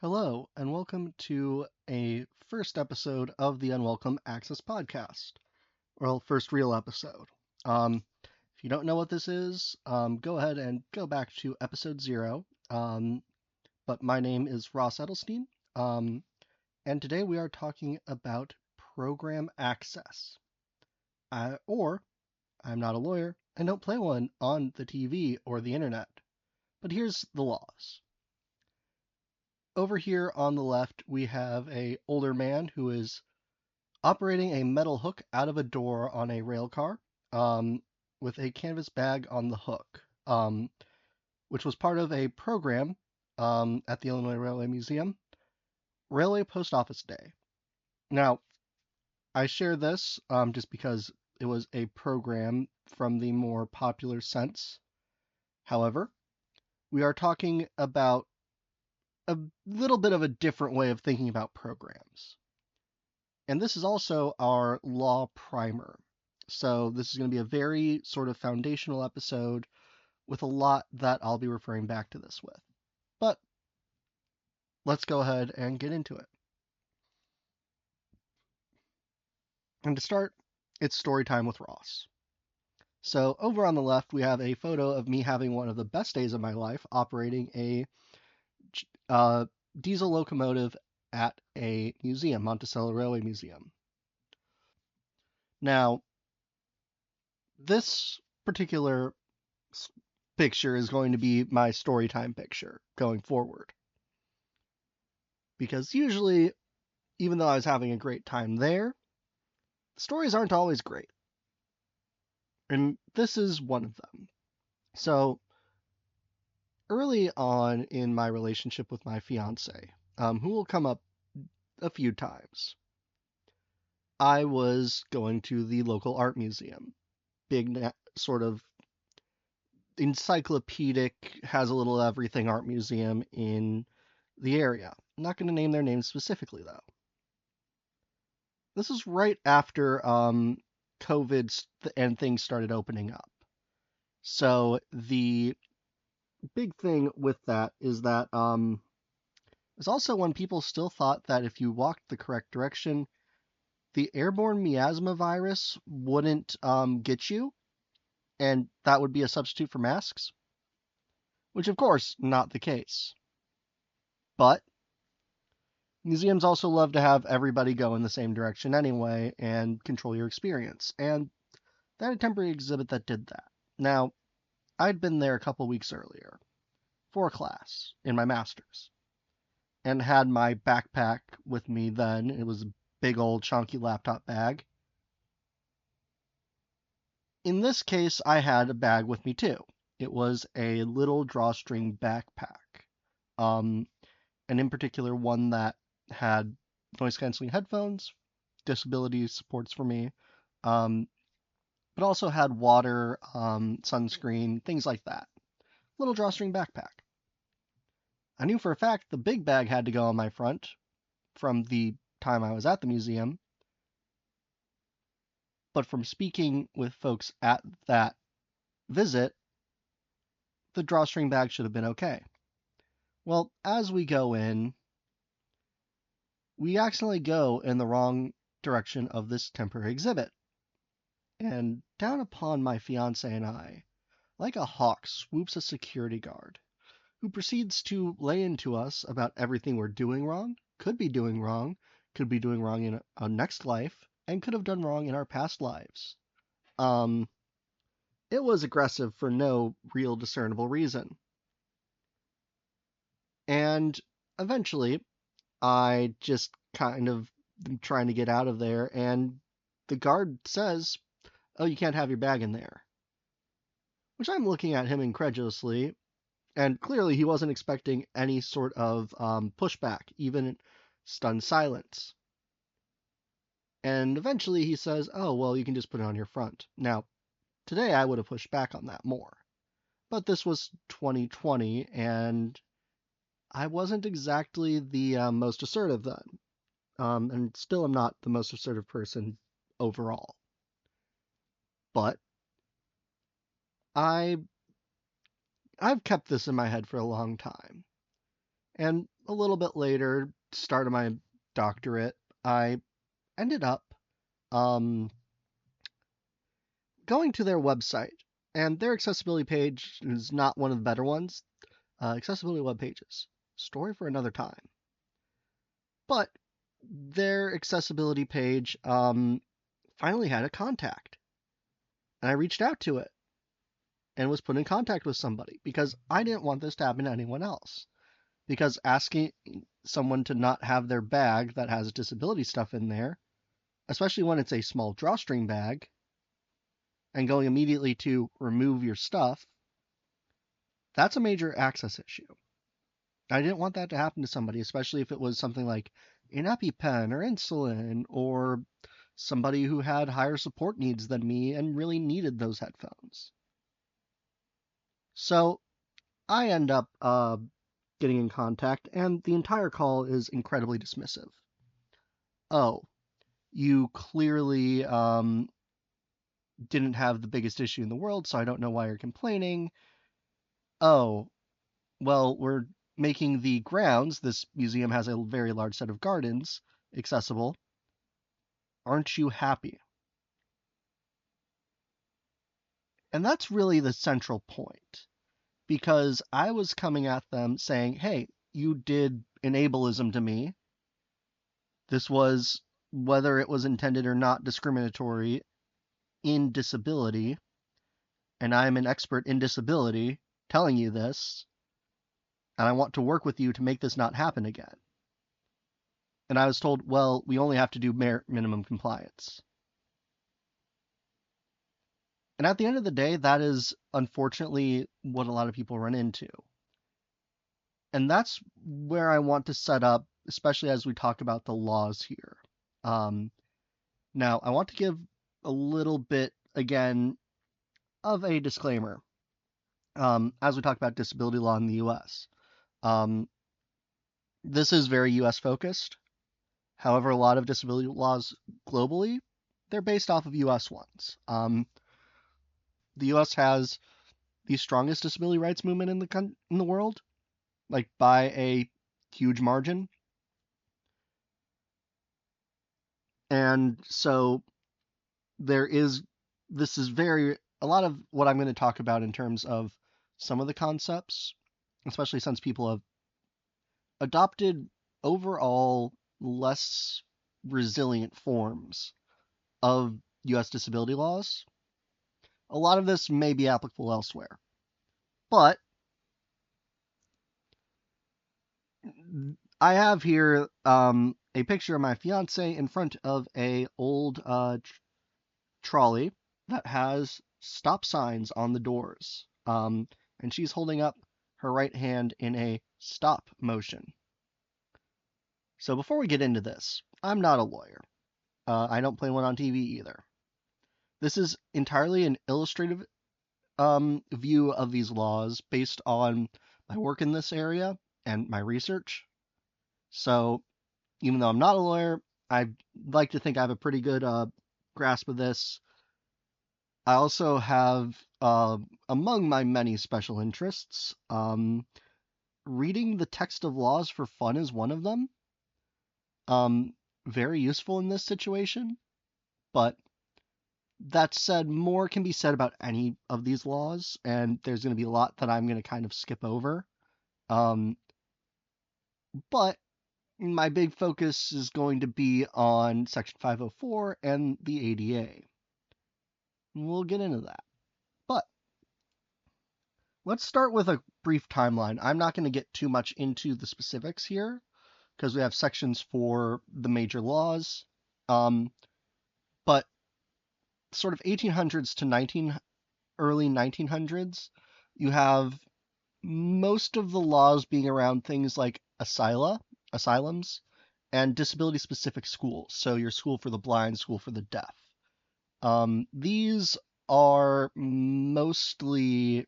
Hello, and welcome to a first episode of the Unwelcome Access Podcast. Well, first real episode. If you don't know what this is, go ahead and go back to episode 0. But my name is Ross Edelstein, and today we are talking about program access. Or, I'm not a lawyer and don't play one on the TV or the internet. But here's the laws. Over here on the left, we have a older man who is operating a metal hook out of a door on a rail car, with a canvas bag on the hook, which was part of a program at the Illinois Railway Museum, Railway Post Office Day. Now, I share this just because it was a program from the more popular sense. However, we are talking about a little bit of a different way of thinking about programs. And this is also our law primer. So this is going to be a very sort of foundational episode with a lot that I'll be referring back to this with. But let's go ahead and get into it. And to start, it's story time with Ross. So over on the left, we have a photo of me having one of the best days of my life operating a diesel locomotive at a museum, Monticello Railway Museum. Now, this particular picture is going to be my story time picture going forward. Because usually, even though I was having a great time there, the stories aren't always great. And this is one of them. So, early on in my relationship with my fiance, who will come up a few times, I was going to the local art museum. Big sort of encyclopedic, has a little everything art museum in the area. I'm not going to name their names specifically, though. This is right after COVID and things started opening up. So the big thing with that is that it's also when people still thought that if you walked the correct direction, the airborne miasma virus wouldn't get you, and that would be a substitute for masks, which of course not the case. But museums also love to have everybody go in the same direction anyway and control your experience, and they had a temporary exhibit that did that. Now, I'd been there a couple weeks earlier for a class in my master's and had my backpack with me then. It was a big old chunky laptop bag. In this case, I had a bag with me too. It was a little drawstring backpack, and in particular one that had noise canceling headphones, disability supports for me, but also had water, sunscreen, things like that. Little drawstring backpack. I knew for a fact the big bag had to go on my front from the time I was at the museum, but from speaking with folks at that visit, the drawstring bag should have been okay. Well, as we go in, we accidentally go in the wrong direction of this temporary exhibit. And down upon my fiance and I, like a hawk, swoops a security guard, who proceeds to lay into us about everything we're doing wrong, could be doing wrong in a next life, and could have done wrong in our past lives. It was aggressive for no real discernible reason. And eventually, I just kind of am trying to get out of there, and the guard says, "Oh, you can't have your bag in there." Which I'm looking at him incredulously, and clearly he wasn't expecting any sort of pushback, even stunned silence. And eventually he says, "Oh, well, you can just put it on your front." Now, today I would have pushed back on that more. But this was 2020, and I wasn't exactly the most assertive then. And still am not the most assertive person overall. But I've kept this in my head for a long time. And a little bit later, started my doctorate, I ended up um, going to their website, and their accessibility page is not one of the better ones. Accessibility web pages, story for another time. But their accessibility page finally had a contact, and I reached out to it and was put in contact with somebody because I didn't want this to happen to anyone else. Because asking someone to not have their bag that has disability stuff in there, especially when it's a small drawstring bag, and going immediately to remove your stuff, that's a major access issue. I didn't want that to happen to somebody, especially if it was something like an EpiPen or insulin or somebody who had higher support needs than me and really needed those headphones. So I end up getting in contact, and the entire call is incredibly dismissive. Oh, you clearly didn't have the biggest issue in the world, so I don't know why you're complaining. Oh, well, we're making the grounds, this museum has a very large set of gardens, accessible. Aren't you happy? And that's really the central point, because I was coming at them saying, hey, you did an ableism to me. This was, whether it was intended or not, discriminatory in disability, and I'm an expert in disability telling you this, and I want to work with you to make this not happen again. And I was told, well, we only have to do minimum compliance. And at the end of the day, that is unfortunately what a lot of people run into. And that's where I want to set up, especially as we talk about the laws here. Now, I want to give a little bit, again, of a disclaimer as we talk about disability law in the US. This is very US focused. However, a lot of disability laws globally, they're based off of US ones. The US has the strongest disability rights movement in the world, like by a huge margin. And so this is a lot of what I'm going to talk about in terms of some of the concepts, especially since people have adopted overall less resilient forms of US disability laws. A lot of this may be applicable elsewhere. But I have here a picture of my fiance in front of a old trolley that has stop signs on the doors. And she's holding up her right hand in a stop motion. So before we get into this, I'm not a lawyer. I don't play one on TV either. This is entirely an illustrative view of these laws based on my work in this area and my research. So even though I'm not a lawyer, I like to think I have a pretty good grasp of this. I also have, among my many special interests, reading the text of laws for fun is one of them. Very useful in this situation, but that said, more can be said about any of these laws, and there's going to be a lot that I'm going to kind of skip over. But my big focus is going to be on Section 504 and the ADA. We'll get into that. But let's start with a brief timeline. I'm not going to get too much into the specifics here because we have sections for the major laws. But sort of 1800s to early 1900s, you have most of the laws being around things like asylums, and disability-specific schools. So your school for the blind, school for the deaf. These are mostly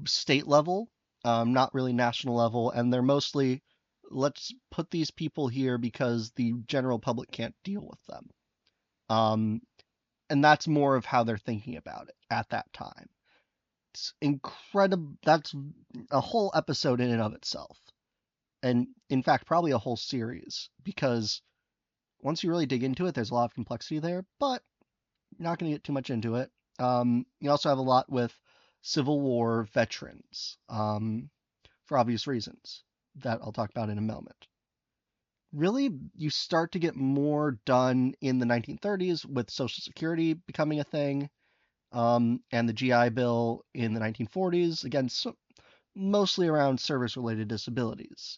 state level, not really national level, and they're mostly, let's put these people here because the general public can't deal with them. And that's more of how they're thinking about it at that time. It's incredible. That's a whole episode in and of itself. and in fact, probably a whole series, because once you really dig into it, there's a lot of complexity there, but you're not going to get too much into it. You also have a lot with Civil War veterans, for obvious reasons that I'll talk about in a moment. Really, you start to get more done in the 1930s with Social Security becoming a thing, and the GI Bill in the 1940s, again, mostly around service-related disabilities.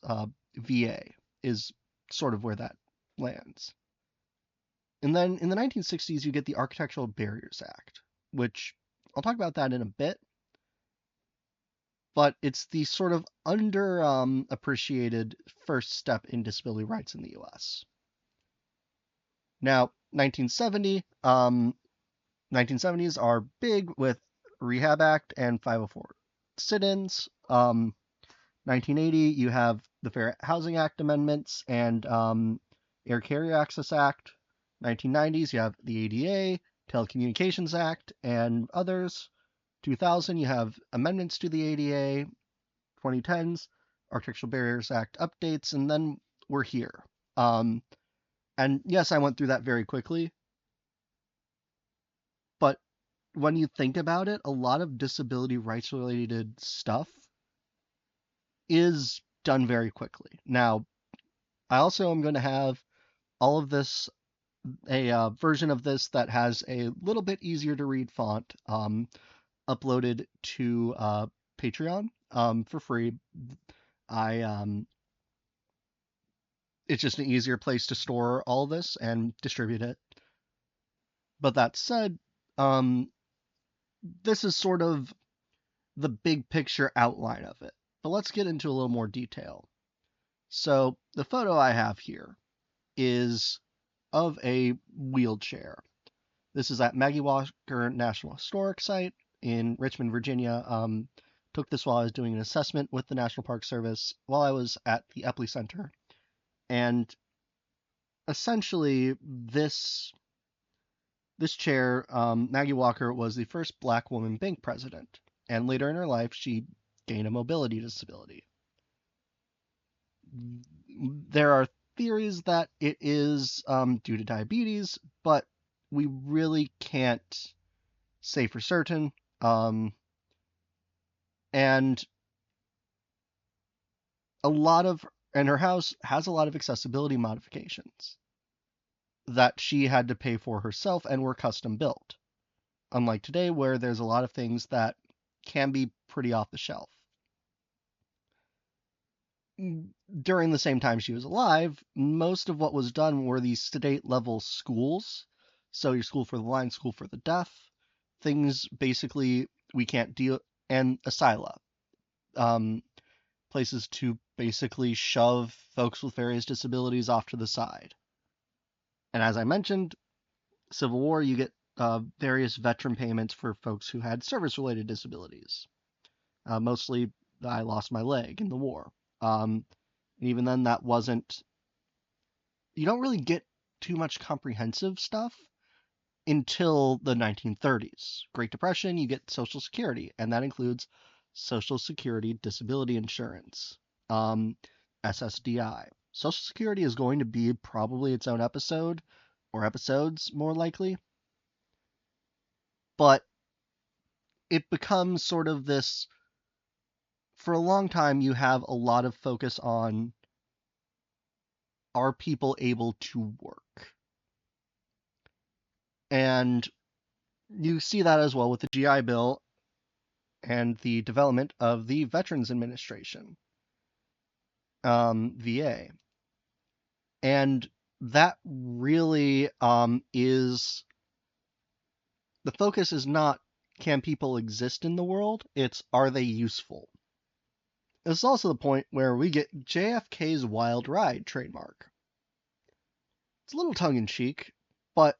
VA is sort of where that lands. And then in the 1960s, you get the Architectural Barriers Act, which I'll talk about that in a bit, but it's the sort of appreciated first step in disability rights in the US. Now, 1970s are big with Rehab Act and 504 sit-ins. 1980, you have the Fair Housing Act amendments and Air Carrier Access Act. 1990s, you have the ADA, Telecommunications Act, and others. 2000, you have amendments to the ADA. 2010s, Architectural Barriers Act updates, and then we're here. And yes, I went through that very quickly, but when you think about it, a lot of disability rights related stuff is done very quickly. Now, I also am going to have all of this, a version of this that has a little bit easier to read font uploaded to Patreon for free. It's just an easier place to store all of this and distribute it. But that said, this is sort of the big picture outline of it. But let's get into a little more detail. So the photo I have here is of a wheelchair. This is at Maggie Walker National Historic Site in Richmond, Virginia. Took this while I was doing an assessment with the National Park Service while I was at the Epley Center. And essentially, this chair, Maggie Walker was the first Black woman bank president, and later in her life, she gained a mobility disability. There are theories that it is due to diabetes, but we really can't say for certain. And her house has a lot of accessibility modifications that she had to pay for herself and were custom built. Unlike today, where there's a lot of things that can be pretty off the shelf. During the same time she was alive, most of what was done were these state-level schools. So your school for the blind, school for the deaf, things basically we can't deal, and asyla. Places to basically shove folks with various disabilities off to the side. And as I mentioned, Civil War, you get various veteran payments for folks who had service-related disabilities. Mostly, I lost my leg in the war. And even then, that wasn't... You don't really get too much comprehensive stuff until the 1930s. Great Depression, you get Social Security, and that includes Social Security Disability Insurance, SSDI. Social Security is going to be probably its own episode, or episodes, more likely. But it becomes sort of this... For a long time, you have a lot of focus on, are people able to work? And you see that as well with the GI Bill and the development of the Veterans Administration, VA. And that really is... The focus is not, can people exist in the world? It's, are they useful? This is also the point where we get JFK's Wild Ride trademark. It's a little tongue-in-cheek, but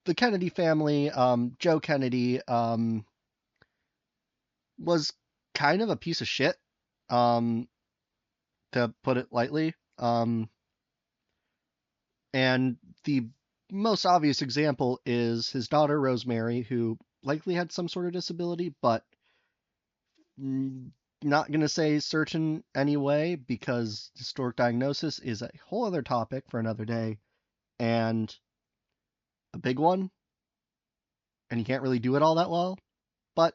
the Kennedy family, Joe Kennedy, was kind of a piece of shit, to put it lightly. And the most obvious example is his daughter, Rosemary, who likely had some sort of disability, but not going to say certain anyway, because historic diagnosis is a whole other topic for another day, and a big one, and you can't really do it all that well. But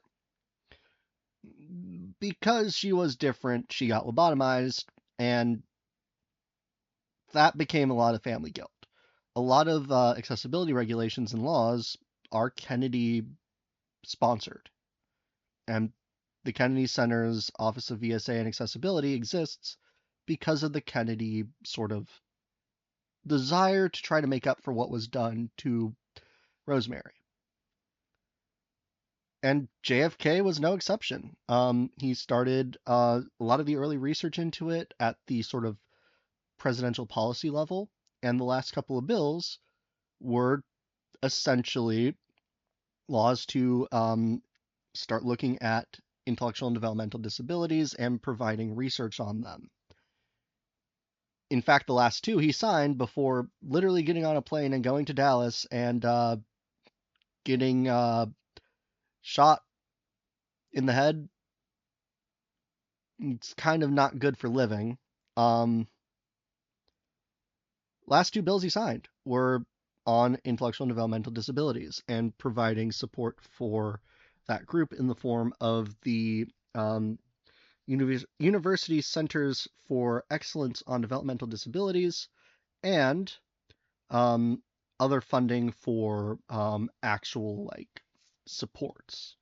because she was different, she got lobotomized, and that became a lot of family guilt. A lot of accessibility regulations and laws are Kennedy sponsored, and the Kennedy Center's Office of VSA and Accessibility exists because of the Kennedy sort of desire to try to make up for what was done to Rosemary. And JFK was no exception. He started a lot of the early research into it at the sort of presidential policy level, and the last couple of bills were essentially laws to start looking at intellectual and developmental disabilities and providing research on them. In fact, the last two he signed before literally getting on a plane and going to Dallas and getting shot in the head. It's kind of not good for living. Last two bills he signed were on intellectual and developmental disabilities and providing support for that group in the form of the University Centers for Excellence on Developmental Disabilities and other funding for actual supports.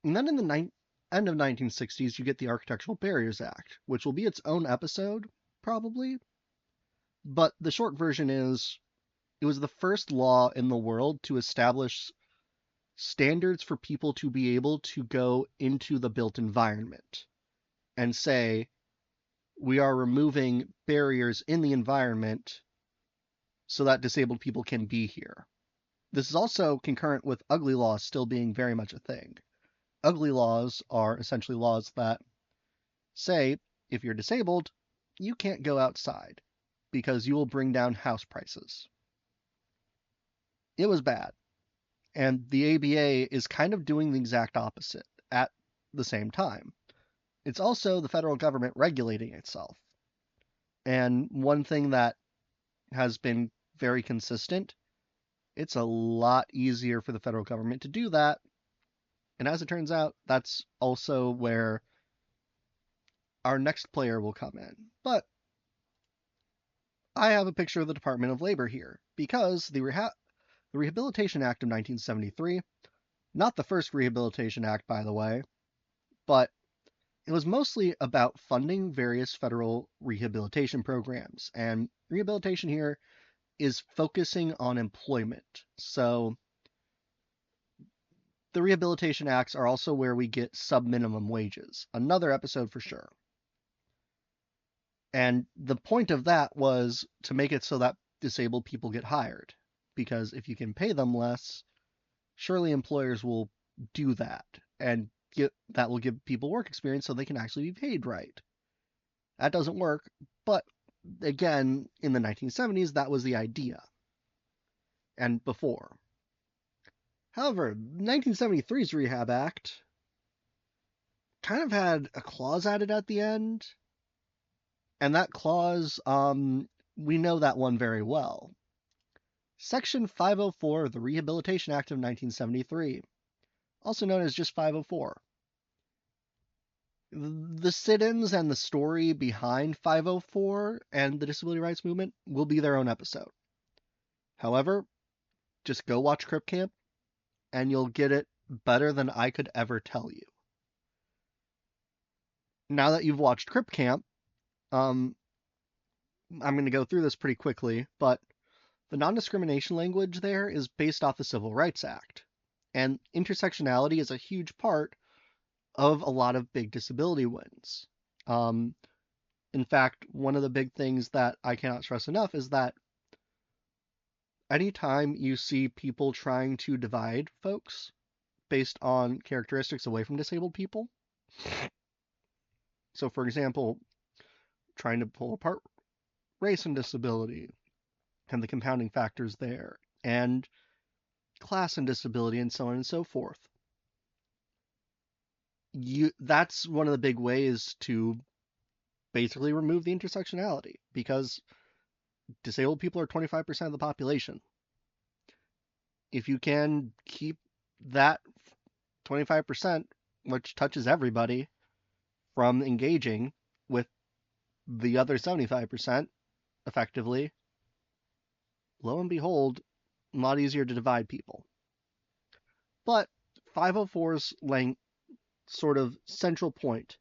And then in the end of 1960s, you get the Architectural Barriers Act, which will be its own episode, probably. But the short version is, it was the first law in the world to establish standards for people to be able to go into the built environment and say, we are removing barriers in the environment so that disabled people can be here. This is also concurrent with ugly laws still being very much a thing. Ugly laws are essentially laws that say, if you're disabled, you can't go outside because you will bring down house prices. It was bad. And the ABA is kind of doing the exact opposite at the same time. It's also the federal government regulating itself. And one thing that has been very consistent, it's a lot easier for the federal government to do that. And as it turns out, that's also where our next player will come in. But I have a picture of the Department of Labor here because the Rehabilitation Act of 1973, not the first Rehabilitation Act, by the way, but it was mostly about funding various federal rehabilitation programs. And rehabilitation here is focusing on employment. So the Rehabilitation Acts are also where we get sub-minimum wages. Another episode for sure. And the point of that was to make it so that disabled people get hired. Because if you can pay them less, surely employers will do that. And that will give people work experience so they can actually be paid right. That doesn't work, but again, in the 1970s, that was the idea. And before. However, 1973's Rehab Act kind of had a clause added at the end. And that clause, we know that one very well. Section 504 of the Rehabilitation Act of 1973, also known as just 504. The sit-ins and the story behind 504 and the disability rights movement will be their own episode. However, just go watch Crip Camp, and you'll get it better than I could ever tell you. Now that you've watched Crip Camp, I'm going to go through this pretty quickly, but the non-discrimination language there is based off the Civil Rights Act, and intersectionality is a huge part of a lot of big disability wins. In fact, one of the big things that I cannot stress enough is that anytime you see people trying to divide folks based on characteristics away from disabled people, so for example, trying to pull apart race and disability and the compounding factors there, and class and disability, and so on and so forth. that's one of the big ways to basically remove the intersectionality, because disabled people are 25% of the population. If you can keep that 25%, which touches everybody, from engaging with the other 75% effectively, lo and behold, a lot easier to divide people. But 504's sort of central point: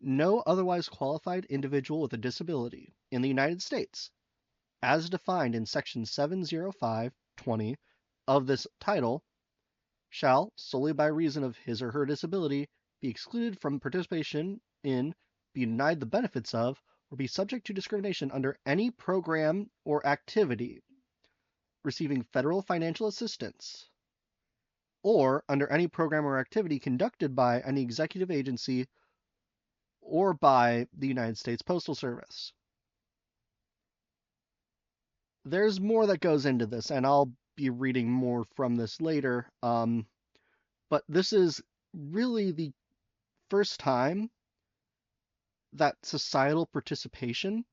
no otherwise qualified individual with a disability in the United States, as defined in Section 705(20) of this title, shall, solely by reason of his or her disability, be excluded from participation in, be denied the benefits of, or be subject to discrimination under any program or activity receiving federal financial assistance, or under any program or activity conducted by any executive agency or by the United States Postal Service. There's more that goes into this, and I'll be reading more from this later, but this is really the first time that societal participation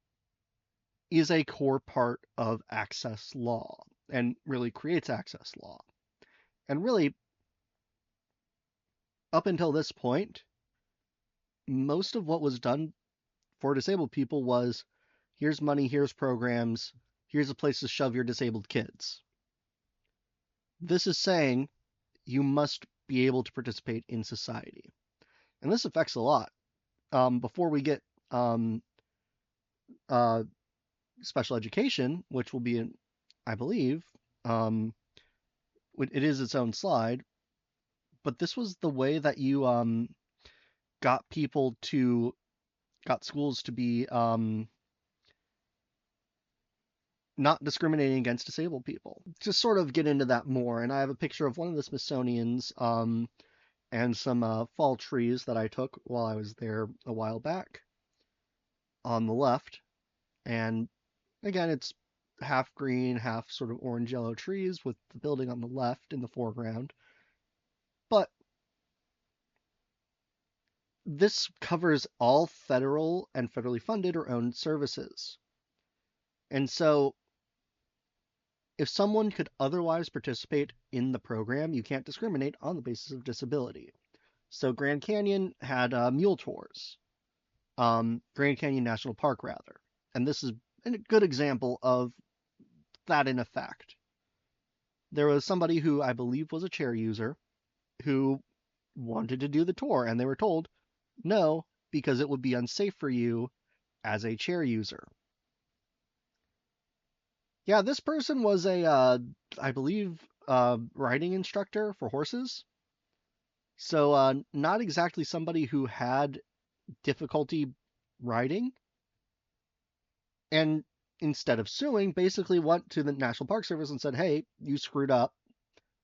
is a core part of access law, and really creates access law. And really, up until this point, most of what was done for disabled people was, here's money, here's programs, here's a place to shove your disabled kids. This is saying you must be able to participate in society. And this affects a lot. Before we get special education, which will be in, I believe, it is its own slide, but this was the way that you got schools to be not discriminating against disabled people. To sort of get into that more, and I have a picture of one of the Smithsonian's and some fall trees that I took while I was there a while back on the left. And again, it's half green, half sort of orange yellow trees with the building on the left in the foreground. But this covers all federal and federally funded or owned services. And so if someone could otherwise participate in the program, you can't discriminate on the basis of disability. So Grand Canyon had mule tours, Grand Canyon National Park, rather. And this is a good example of that in effect. There was somebody who I believe was a chair user who wanted to do the tour, and they were told, no, because it would be unsafe for you as a chair user. Yeah, this person was I believe, riding instructor for horses. So not exactly somebody who had difficulty riding. And instead of suing, basically went to the National Park Service and said, hey, you screwed up.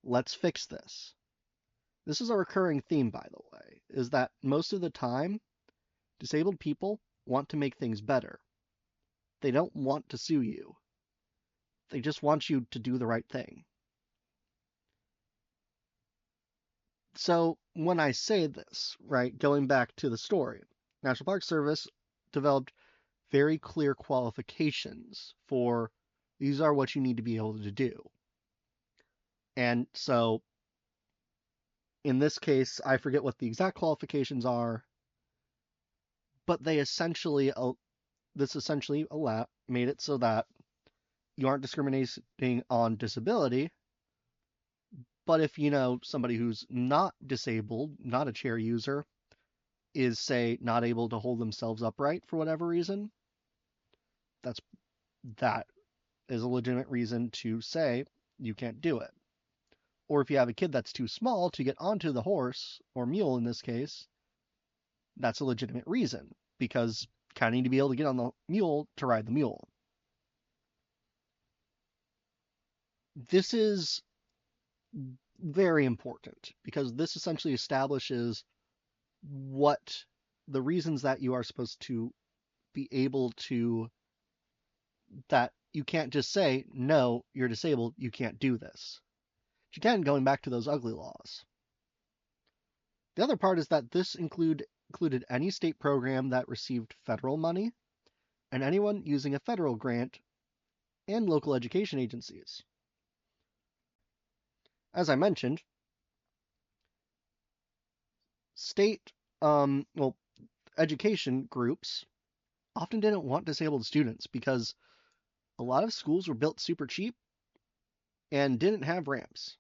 Let's fix this. This is a recurring theme, by the way, is that most of the time, disabled people want to make things better. They don't want to sue you. They just want you to do the right thing. So when I say this, right, going back to the story, National Park Service developed very clear qualifications for, these are what you need to be able to do. And so in this case, I forget what the exact qualifications are, but they essentially, made it so that you aren't discriminating on disability. But if, somebody who's not disabled, not a chair user, is, say, not able to hold themselves upright for whatever reason, that is a legitimate reason to say you can't do it. Or if you have a kid that's too small to get onto the horse, or mule in this case, that's a legitimate reason, because you kind of need to be able to get on the mule to ride the mule. This is very important, because this essentially establishes what the reasons that you are supposed to be able to, that you can't just say, no, you're disabled, you can't do this. But you can, going back to those ugly laws. The other part is that this included any state program that received federal money and anyone using a federal grant and local education agencies. As I mentioned, state education groups often didn't want disabled students because a lot of schools were built super cheap and didn't have ramps.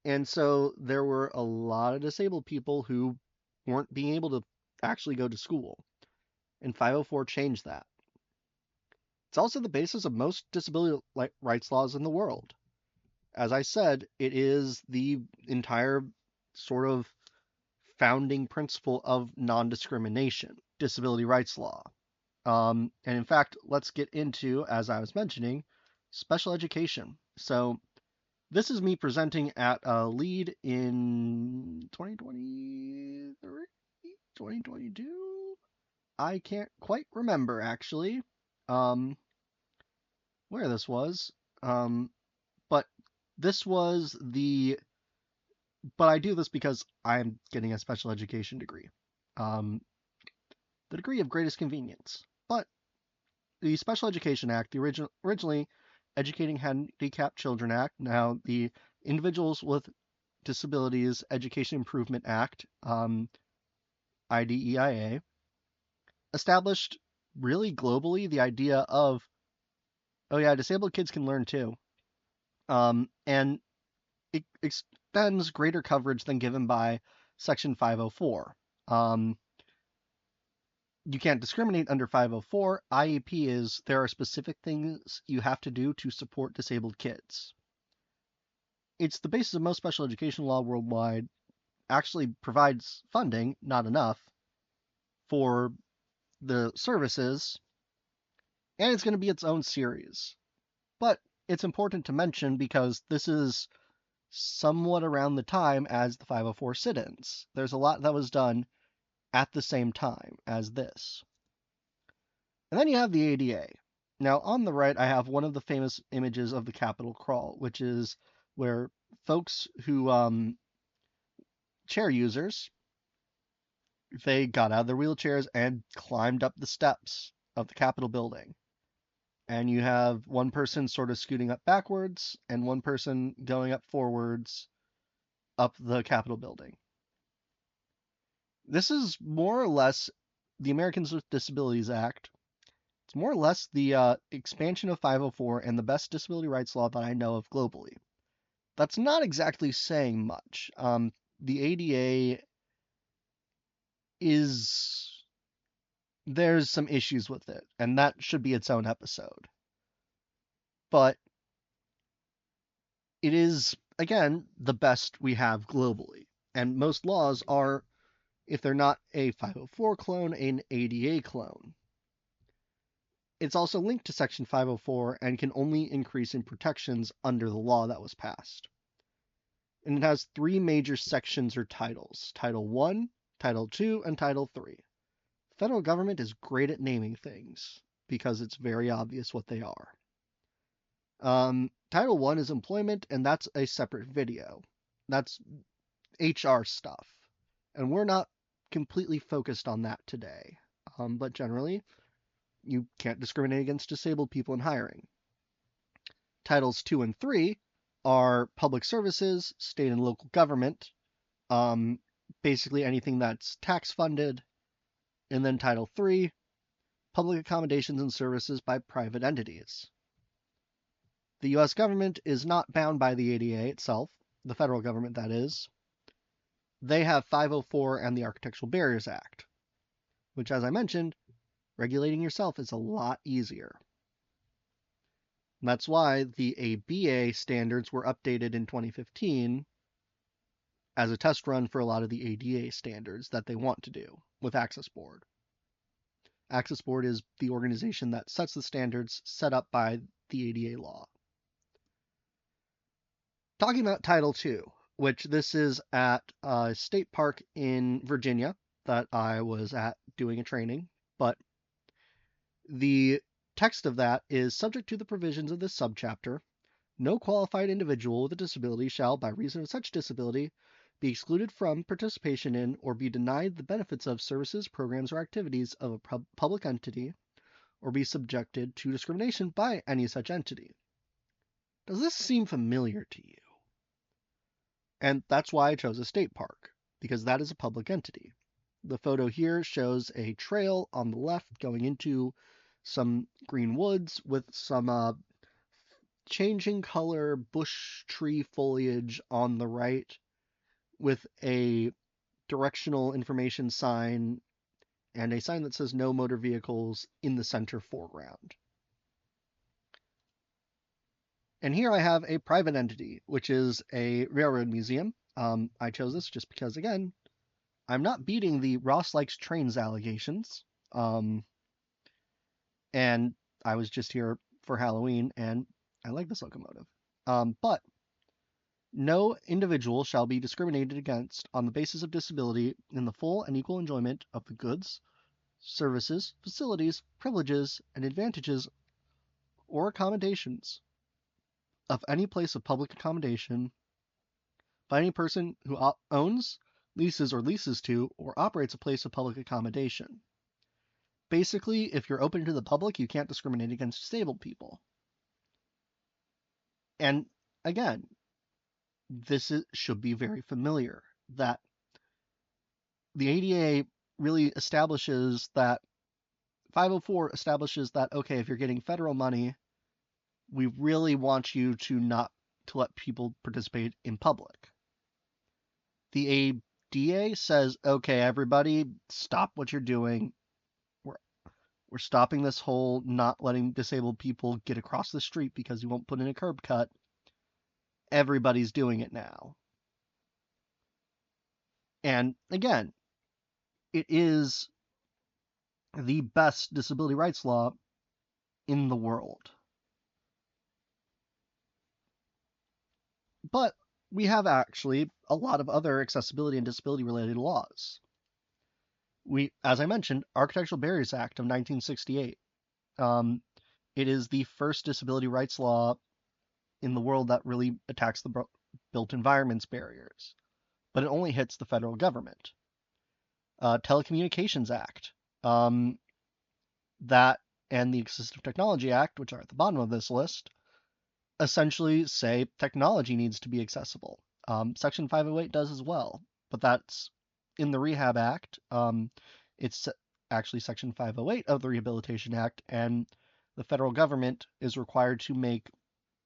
And so there were a lot of disabled people who weren't being able to actually go to school. And 504 changed that. It's also the basis of most disability rights laws in the world. As I said, it is the entire sort of founding principle of non-discrimination, disability rights law. And in fact, let's get into, as I was mentioning, special education. So this is me presenting at a lead in 2023, 2022? I can't quite remember, actually, where this was. But this was but I do this because I'm getting a special education degree. The degree of greatest convenience. But the Special Education Act, the originally Educating Handicapped Children Act, now the Individuals with Disabilities Education Improvement Act, IDEIA, established really globally the idea of, oh yeah, disabled kids can learn too. And it extends greater coverage than given by Section 504. You can't discriminate under 504. IEP is there are specific things you have to do to support disabled kids. It's the basis of most special education law worldwide, actually provides funding, not enough, for the services, and it's going to be its own series. But it's important to mention because this is somewhat around the time as the 504 sit-ins. There's a lot that was done at the same time as this. And then you have the ADA. Now, on the right, I have one of the famous images of the Capitol crawl, which is where folks who, chair users, they got out of their wheelchairs and climbed up the steps of the Capitol building. And you have one person sort of scooting up backwards and one person going up forwards up the Capitol building. This is more or less the Americans with Disabilities Act. It's more or less the expansion of 504 and the best disability rights law that I know of globally. That's not exactly saying much. The ADA there's some issues with it, and that should be its own episode. But it is, again, the best we have globally. And most laws are, if they're not a 504 clone, an ADA clone. It's also linked to Section 504 and can only increase in protections under the law that was passed. And it has three major sections or titles: Title 1, Title 2, and Title 3. The federal government is great at naming things because it's very obvious what they are. Title 1 is employment, and that's a separate video. That's HR stuff. And we're not completely focused on that today. But generally, you can't discriminate against disabled people in hiring. Titles 2 and 3 are public services, state and local government, basically anything that's tax funded. And then Title 3, public accommodations and services by private entities. The U.S. government is not bound by the ADA itself, the federal government that is. They have 504 and the Architectural Barriers Act, which, as I mentioned, regulating yourself is a lot easier. And that's why the ABA standards were updated in 2015 as a test run for a lot of the ADA standards that they want to do with Access Board. Access Board is the organization that sets the standards set up by the ADA law. Talking about Title II, which this is at a state park in Virginia that I was at doing a training, but the text of that is subject to the provisions of this subchapter. No qualified individual with a disability shall, by reason of such disability, be excluded from participation in or be denied the benefits of services, programs, or activities of a public entity, or be subjected to discrimination by any such entity. Does this seem familiar to you? And that's why I chose a state park, because that is a public entity. The photo here shows a trail on the left going into some green woods with some changing color bush tree foliage on the right, with a directional information sign and a sign that says no motor vehicles in the center foreground. And here I have a private entity, which is a railroad museum. I chose this just because, again, I'm not beating the Ross likes trains allegations. And I was just here for Halloween, and I like this locomotive. But no individual shall be discriminated against on the basis of disability in the full and equal enjoyment of the goods, services, facilities, privileges, and advantages or accommodations of any place of public accommodation by any person who owns, leases, or leases to, or operates a place of public accommodation. Basically, if you're open to the public, you can't discriminate against disabled people. And again, should be very familiar, that the ADA really establishes that 504 establishes that, okay, if you're getting federal money, we really want you to not to let people participate in public. The ADA says, okay, everybody, stop what you're doing. We're stopping this whole not letting disabled people get across the street because you won't put in a curb cut. Everybody's doing it now. And again, it is the best disability rights law in the world. But we have actually a lot of other accessibility and disability related laws. As I mentioned, Architectural Barriers Act of 1968. It is the first disability rights law in the world that really attacks the built environment's barriers, but it only hits the federal government. Telecommunications Act, that and the Assistive Technology Act, which are at the bottom of this list, essentially say technology needs to be accessible. Section 508 does as well, but that's in the Rehab Act. It's actually Section 508 of the Rehabilitation Act, and the federal government is required to make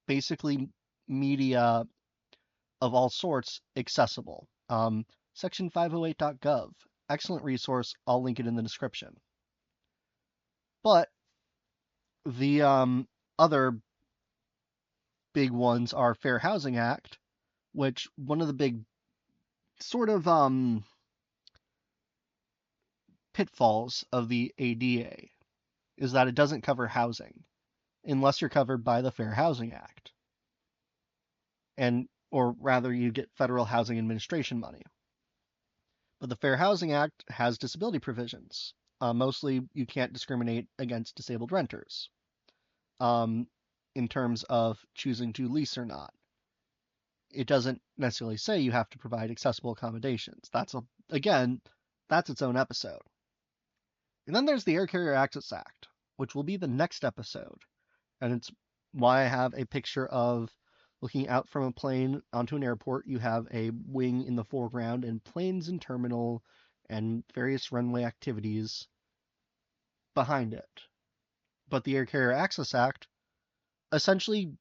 basically media of all sorts accessible. Section 508.gov, excellent resource. I'll link it in the description. But the other big ones are Fair Housing Act, which one of the big sort of pitfalls of the ADA is that it doesn't cover housing unless you're covered by the Fair Housing Act. Or rather, you get federal housing administration money. But the Fair Housing Act has disability provisions. Mostly, you can't discriminate against disabled renters in terms of choosing to lease or not. It doesn't necessarily say you have to provide accessible accommodations. That's its own episode. And then there's the Air Carrier Access Act, which will be the next episode. And it's why I have a picture of looking out from a plane onto an airport. You have a wing in the foreground and planes and terminal and various runway activities behind it. But the Air Carrier Access Act essentially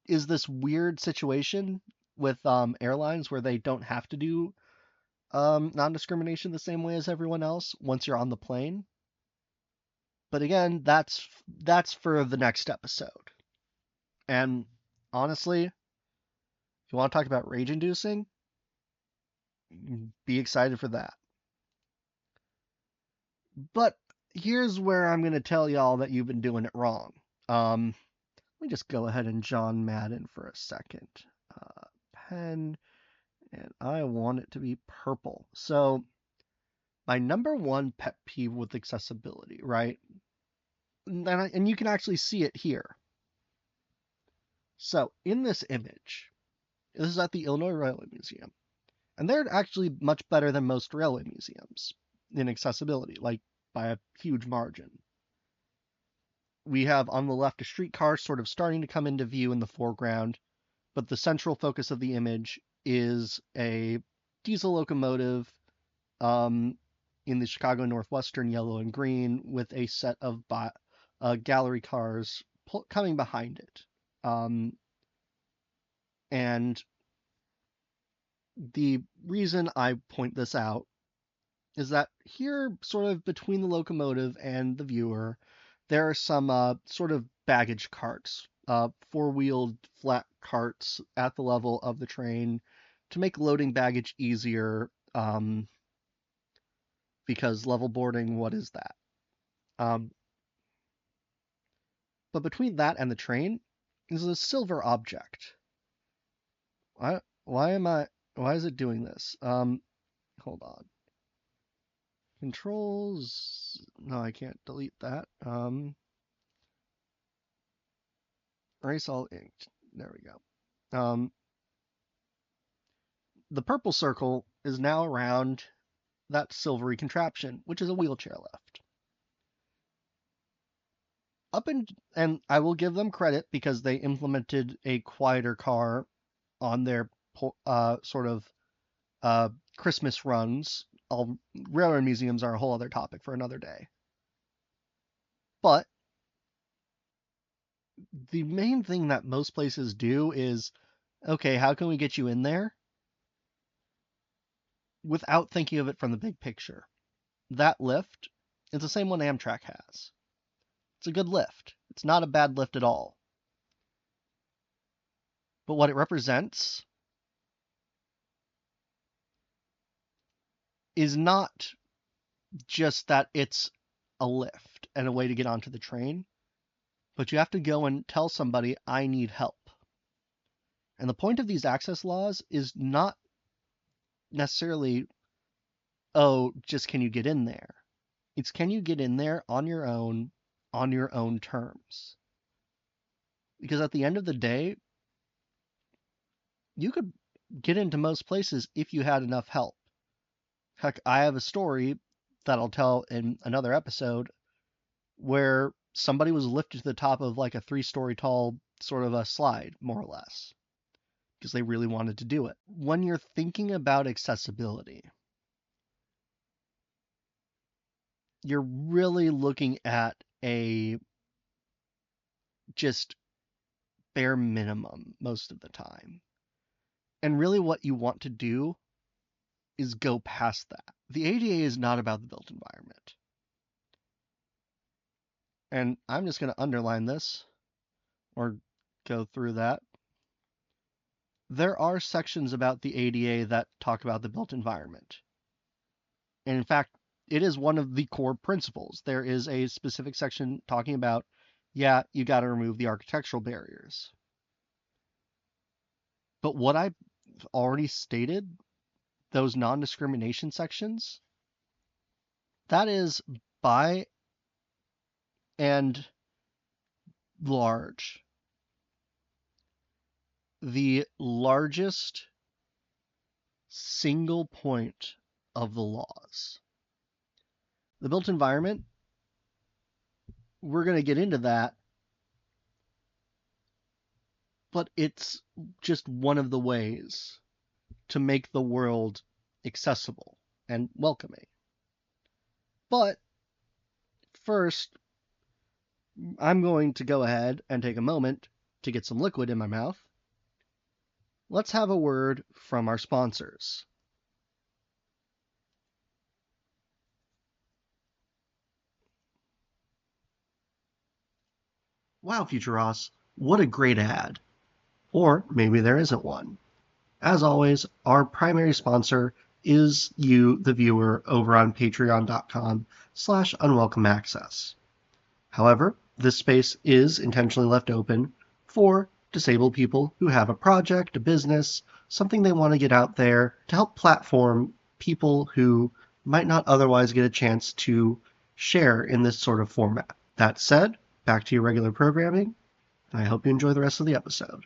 is this weird situation with airlines where they don't have to do non-discrimination the same way as everyone else once you're on the plane. But again, that's for the next episode. And honestly, if you want to talk about rage-inducing, be excited for that. But here's where I'm going to tell y'all that you've been doing it wrong. Let me just go ahead and John Madden for a second. Pen, and I want it to be purple. So my number one pet peeve with accessibility, right? And you can actually see it here. So in this image, this is at the Illinois Railway Museum. And they're actually much better than most railway museums in accessibility, like by a huge margin. We have on the left a streetcar sort of starting to come into view in the foreground, but the central focus of the image is a diesel locomotive um, in the Chicago Northwestern yellow and green with a set of gallery cars coming behind it. And the reason I point this out is that here, sort of between the locomotive and the viewer, there are some sort of baggage carts, four-wheeled flat carts at the level of the train to make loading baggage easier, because level boarding, what is that? Um, but between that and the train is a silver object. Why is it doing this? Hold on. Controls, no, I can't delete that. Erase all inked. There we go. The purple circle is now around that silvery contraption, which is a wheelchair lift. And I will give them credit because they implemented a quieter car on their sort of Christmas runs. All railroad museums are a whole other topic for another day. But the main thing that most places do is, okay, how can we get you in there without thinking of it from the big picture? That lift is the same one Amtrak has. It's a good lift. It's not a bad lift at all. But what it represents is not just that it's a lift and a way to get onto the train, but you have to go and tell somebody, I need help. And the point of these access laws is not necessarily, oh, just can you get in there? It's can you get in there on your own terms? Because at the end of the day, you could get into most places if you had enough help. Heck, I have a story that I'll tell in another episode where somebody was lifted to the top of like a 3-story tall sort of a slide, more or less, because they really wanted to do it. When you're thinking about accessibility, you're really looking at a just bare minimum most of the time. And really what you want to do is go past that. The ADA is not about the built environment. And I'm just going to underline this or go through that. There are sections about the ADA that talk about the built environment. And in fact, it is one of the core principles. There is a specific section talking about, yeah, you got to remove the architectural barriers. But what I've already stated, those non-discrimination sections, that is by and large the largest single point of the laws. The built environment, we're going to get into that, but it's just one of the ways to make the world accessible and welcoming. But first, I'm going to go ahead and take a moment to get some liquid in my mouth. Let's have a word from our sponsors. Wow, Future Ross, what a great ad. Or maybe there isn't one. As always, our primary sponsor is you, the viewer, over on patreon.com/unwelcomeaccess. However, this space is intentionally left open for disabled people who have a project, a business, something they want to get out there to help platform people who might not otherwise get a chance to share in this sort of format. That said, back to your regular programming, and I hope you enjoy the rest of the episode.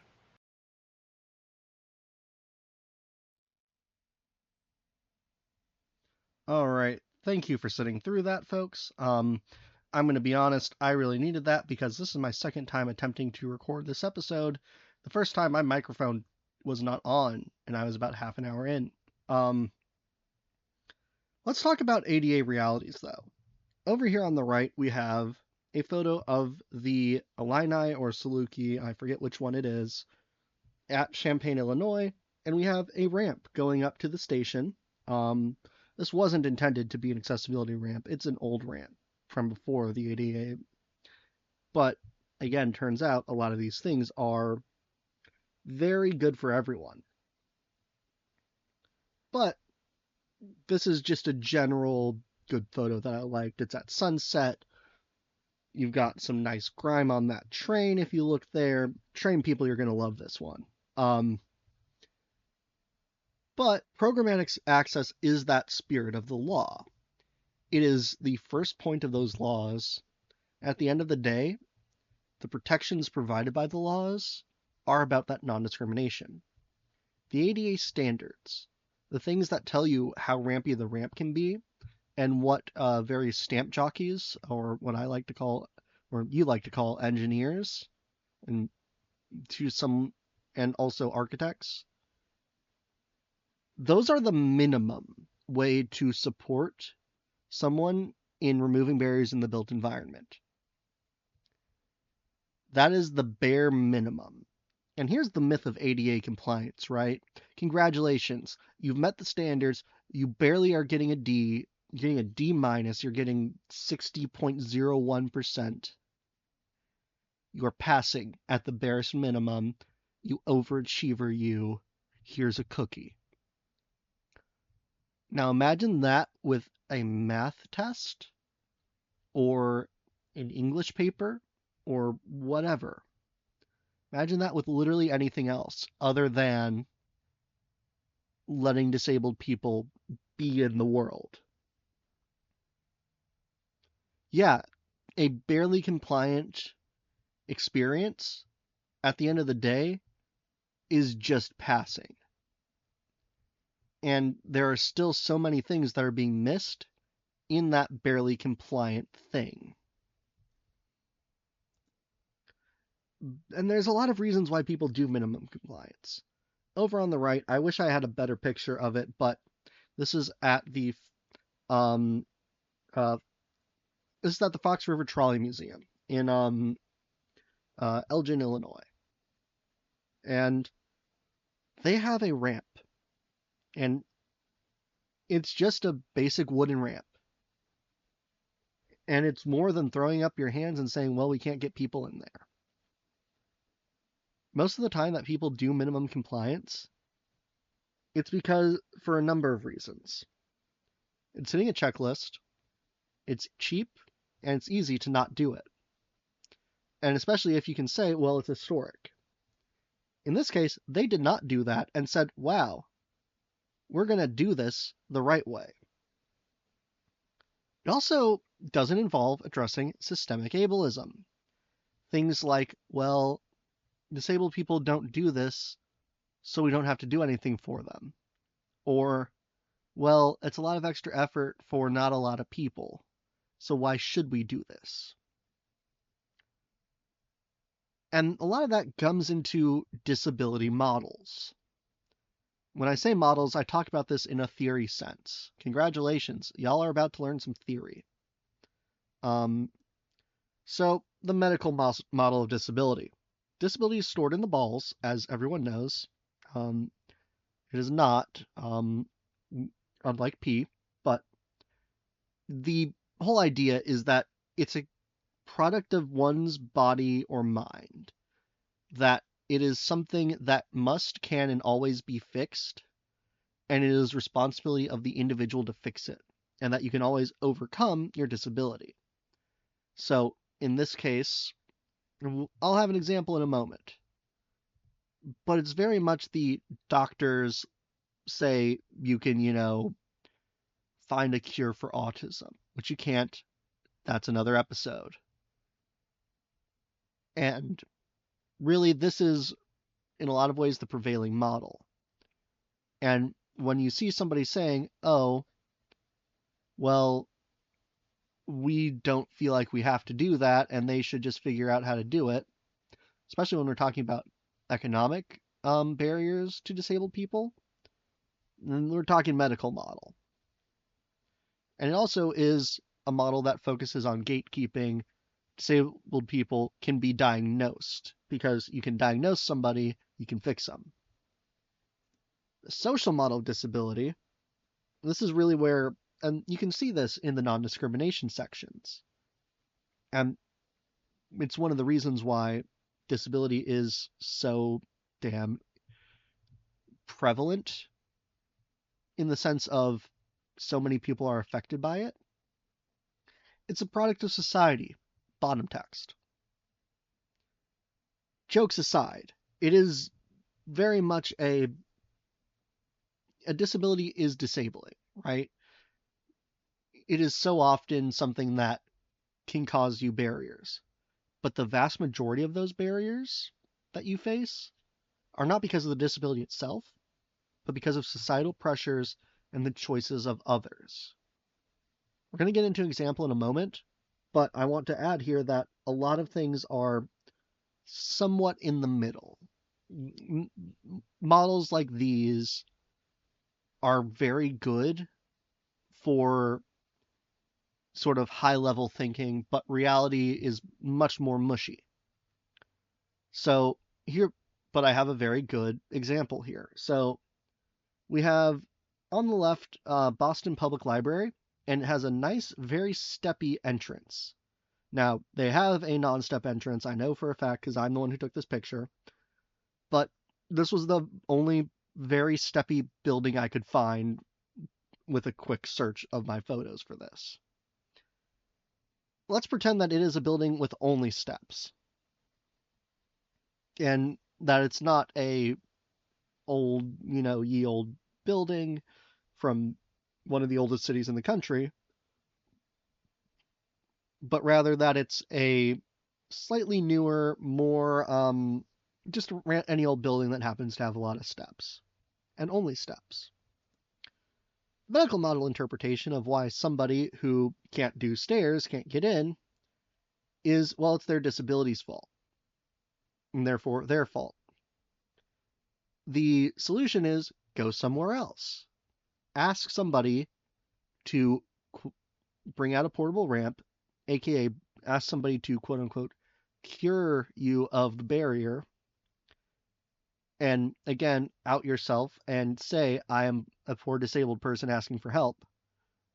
All right. Thank you for sitting through that, folks. I'm going to be honest, I really needed that because this is my second time attempting to record this episode. The first time my microphone was not on, and I was about half an hour in. Um, let's talk about ADA realities, though. Over here on the right, we have a photo of the Illini or Saluki, I forget which one it is, at Champaign, Illinois, and we have a ramp going up to the station. Um, this wasn't intended to be an accessibility ramp. It's an old ramp from before the ADA. But again, turns out a lot of these things are very good for everyone. But this is just a general good photo that I liked. It's at sunset. You've got some nice grime on that train. If you look there, train people, you're going to love this one. But programmatic access is that spirit of the law. It is the first point of those laws. At the end of the day, the protections provided by the laws are about that non-discrimination. The ADA standards, the things that tell you how rampy the ramp can be, and what various stamp jockeys, or what I like to call, or you like to call engineers, and and also architects, those are the minimum way to support someone in removing barriers in the built environment. That is the bare minimum. And here's the myth of ADA compliance, right? Congratulations, you've met the standards. You barely are getting a D. You're getting a D minus. You're getting 60.01%. You're passing at the barest minimum. You overachiever, you. Here's a cookie. Now imagine that with a math test or an English paper or whatever. Imagine that with literally anything else other than letting disabled people be in the world. Yeah, a barely compliant experience at the end of the day is just passing. And there are still so many things that are being missed in that barely compliant thing. And there's a lot of reasons why people do minimum compliance. Over on the right, I wish I had a better picture of it, but this is at the um this is at the Fox River Trolley Museum in Elgin, Illinois. And they have a ramp. And it's just a basic wooden ramp. And it's more than throwing up your hands and saying, well, we can't get people in there. Most of the time that people do minimum compliance, it's because for a number of reasons. It's hitting a checklist, it's cheap, and it's easy to not do it. And especially if you can say, well, it's historic. In this case, they did not do that and said, wow, we're going to do this the right way. It also doesn't involve addressing systemic ableism. Things like, well, disabled people don't do this, so we don't have to do anything for them. Or, well, it's a lot of extra effort for not a lot of people, so why should we do this? And a lot of that comes into disability models. When I say models, I talk about this in a theory sense. Congratulations, y'all are about to learn some theory. So the medical model of disability. Disability is stored in the balls, as everyone knows. It is not, unlike P, but the whole idea is that it's a product of one's body or mind, that it is something that must, can, and always be fixed, and it is responsibility of the individual to fix it, and that you can always overcome your disability. So in this case, I'll have an example in a moment, but it's very much the doctors say you can, find a cure for autism, which you can't. That's another episode. And really, this is, in a lot of ways, the prevailing model. And when you see somebody saying, oh, well, we don't feel like we have to do that, and they should just figure out how to do it, especially when we're talking about economic barriers to disabled people. And we're talking medical model. And it also is a model that focuses on gatekeeping. Disabled people can be diagnosed because you can diagnose somebody, you can fix them. The social model of disability, this is really where, and you can see this in the non-discrimination sections. And it's one of the reasons why disability is so damn prevalent in the sense of so many people are affected by it. It's a product of society. Bottom text. Jokes aside, it is very much a disability is disabling, right? It is so often something that can cause you barriers. But the vast majority of those barriers that you face are not because of the disability itself, but because of societal pressures and the choices of others. We're going to get into an example in a moment, but I want to add here that a lot of things are somewhat in the middle. Models like these are very good for sort of high level thinking, but reality is much more mushy. So here, but I have a very good example here. So we have on the left Boston Public Library, and it has a nice, very steppy entrance. Now, they have a non-step entrance, I know for a fact because I'm the one who took this picture, but this was the only very steppy building I could find with a quick search of my photos for this. Let's pretend that it is a building with only steps, and that it's not a old, ye old building from one of the oldest cities in the country, but rather that it's a slightly newer, more just any old building that happens to have a lot of steps, and only steps. Medical model interpretation of why somebody who can't do stairs can't get in is, well, it's their disability's fault, and therefore their fault. The solution is go somewhere else. Ask somebody to bring out a portable ramp, aka ask somebody to quote unquote cure you of the barrier, and again, out yourself and say, I am a poor disabled person asking for help,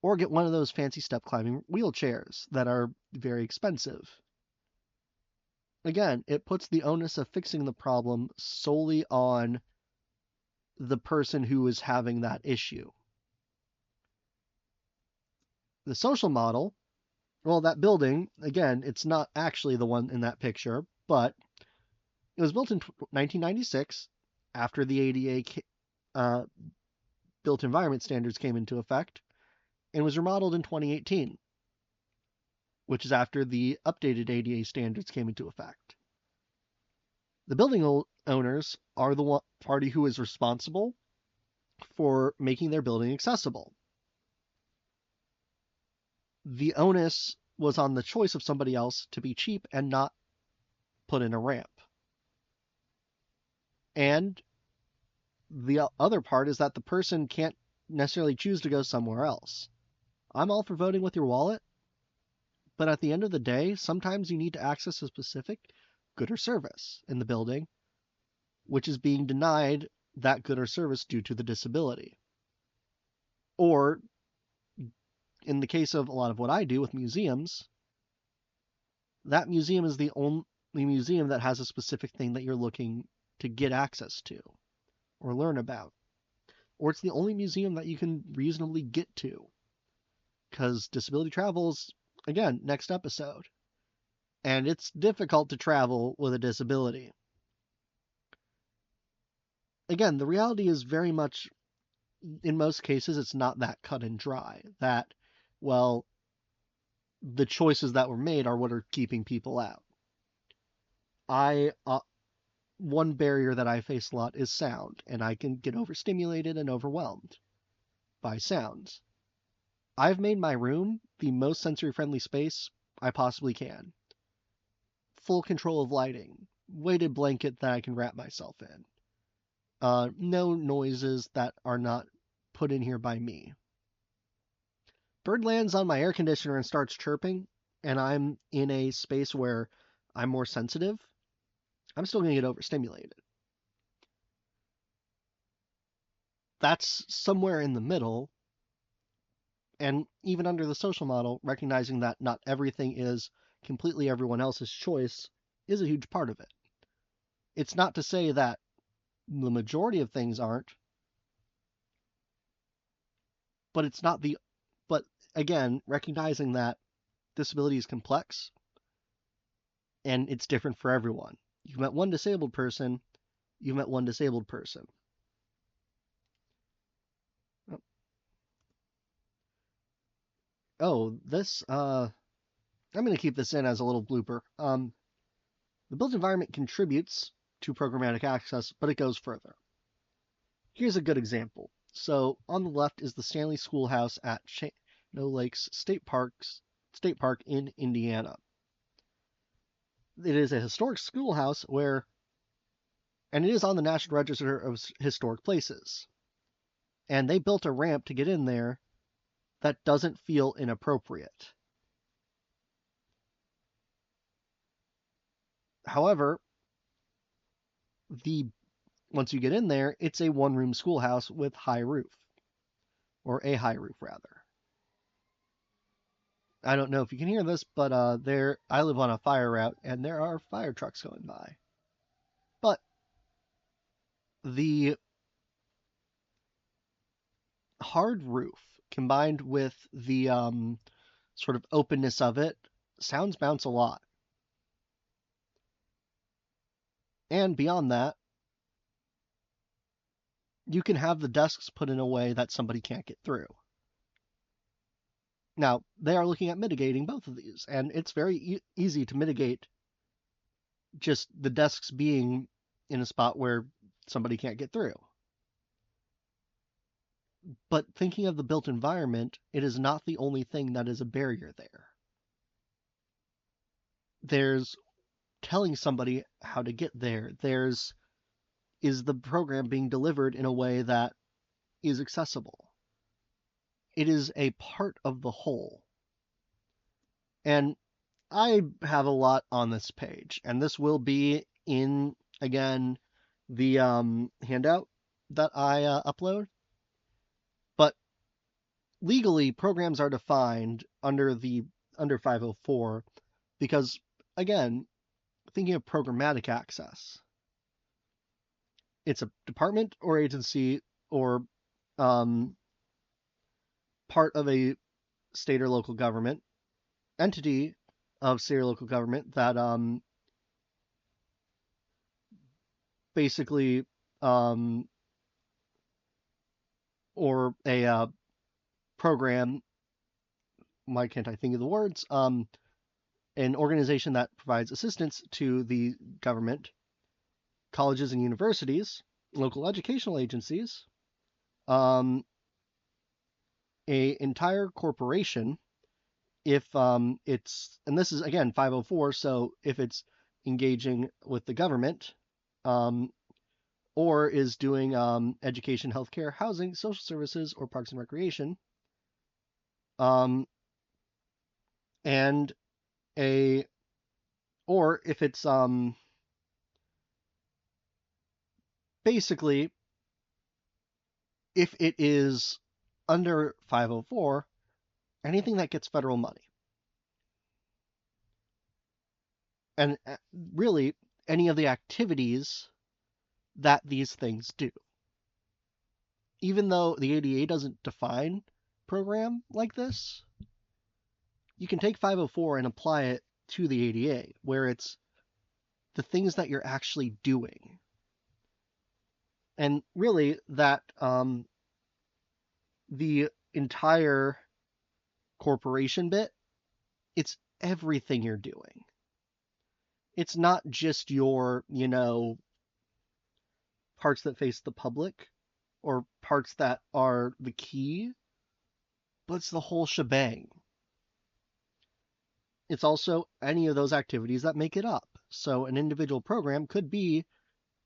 or get one of those fancy step climbing wheelchairs that are very expensive. Again, it puts the onus of fixing the problem solely on the person who is having that issue. The social model, well, that building, again, it's not actually the one in that picture, but it was built in 1996 after the ADA built environment standards came into effect, and was remodeled in 2018, which is after the updated ADA standards came into effect. The building owners are the party who is responsible for making their building accessible. The onus was on the choice of somebody else to be cheap and not put in a ramp. And the other part is that the person can't necessarily choose to go somewhere else. I'm all for voting with your wallet, but at the end of the day, sometimes you need to access a specific good or service in the building, which is being denied that good or service due to the disability. Or, in the case of a lot of what I do with museums, that museum is the only museum that has a specific thing that you're looking to get access to or learn about. Or it's the only museum that you can reasonably get to. Because disability travels, again, next episode. And it's difficult to travel with a disability. Again, the reality is very much, in most cases, it's not that cut and dry. That, well, the choices that were made are what are keeping people out. One barrier that I face a lot is sound, and I can get overstimulated and overwhelmed by sounds. I've made my room the most sensory-friendly space I possibly can. Full control of lighting, weighted blanket that I can wrap myself in. No noises that are not put in here by me. Bird lands on my air conditioner and starts chirping, and I'm in a space where I'm more sensitive, I'm still going to get overstimulated. That's somewhere in the middle, and even under the social model, recognizing that not everything is completely everyone else's choice is a huge part of it. It's not to say that the majority of things aren't, but it's not the, but again, recognizing that disability is complex and it's different for everyone. You've met one disabled person, you've met one disabled person. Oh, this, I'm going to keep this in as a little blooper. The built environment contributes to programmatic access, but it goes further. Here's a good example. So on the left is the Stanley Schoolhouse at Chino Lakes State Park in Indiana. It is a historic schoolhouse and it is on the National Register of Historic Places. And they built a ramp to get in there that doesn't feel inappropriate. However, once you get in there, it's a one-room schoolhouse with high roof, or a high roof rather. I don't know if you can hear this, but I live on a fire route, and there are fire trucks going by. But the hard roof combined with the sort of openness of it, sounds bounce a lot. And beyond that, you can have the desks put in a way that somebody can't get through. Now, they are looking at mitigating both of these, and it's very easy to mitigate just the desks being in a spot where somebody can't get through. But thinking of the built environment, it is not the only thing that is a barrier there. There's telling somebody how to get there. Is the program being delivered in a way that is accessible? It is a part of the whole. And I have a lot on this page, and this will be in, again, the handout that I upload. But legally, programs are defined under 504 because, again, thinking of programmatic access, it's a department or agency or part of a state or local government, entity of state or local government that basically or a program, why can't I think of the words, an organization that provides assistance to the government, colleges and universities, local educational agencies, a entire corporation, if it's, and this is again 504, so if it's engaging with the government, or is doing education, healthcare, housing, social services, or parks and recreation, and or if it's basically, if it is under 504, anything that gets federal money. And really, any of the activities that these things do. Even though the ADA doesn't define program like this, you can take 504 and apply it to the ADA, where it's the things that you're actually doing. And really, that the entire corporation bit, it's everything you're doing. It's not just your, parts that face the public or parts that are the key. but it's the whole shebang. It's also any of those activities that make it up. So an individual program could be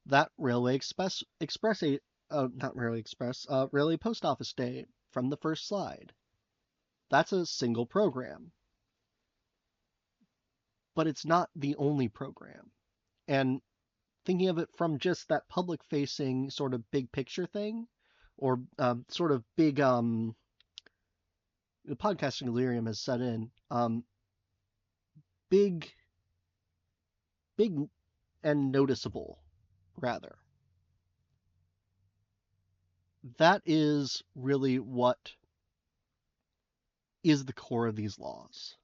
that Railway Post Office Day from the first slide. That's a single program, but it's not the only program. And thinking of it from just that public facing sort of big picture thing, or sort of big, the Podcast Delirium has set in, big, big and noticeable, rather. That is really what is the core of these laws.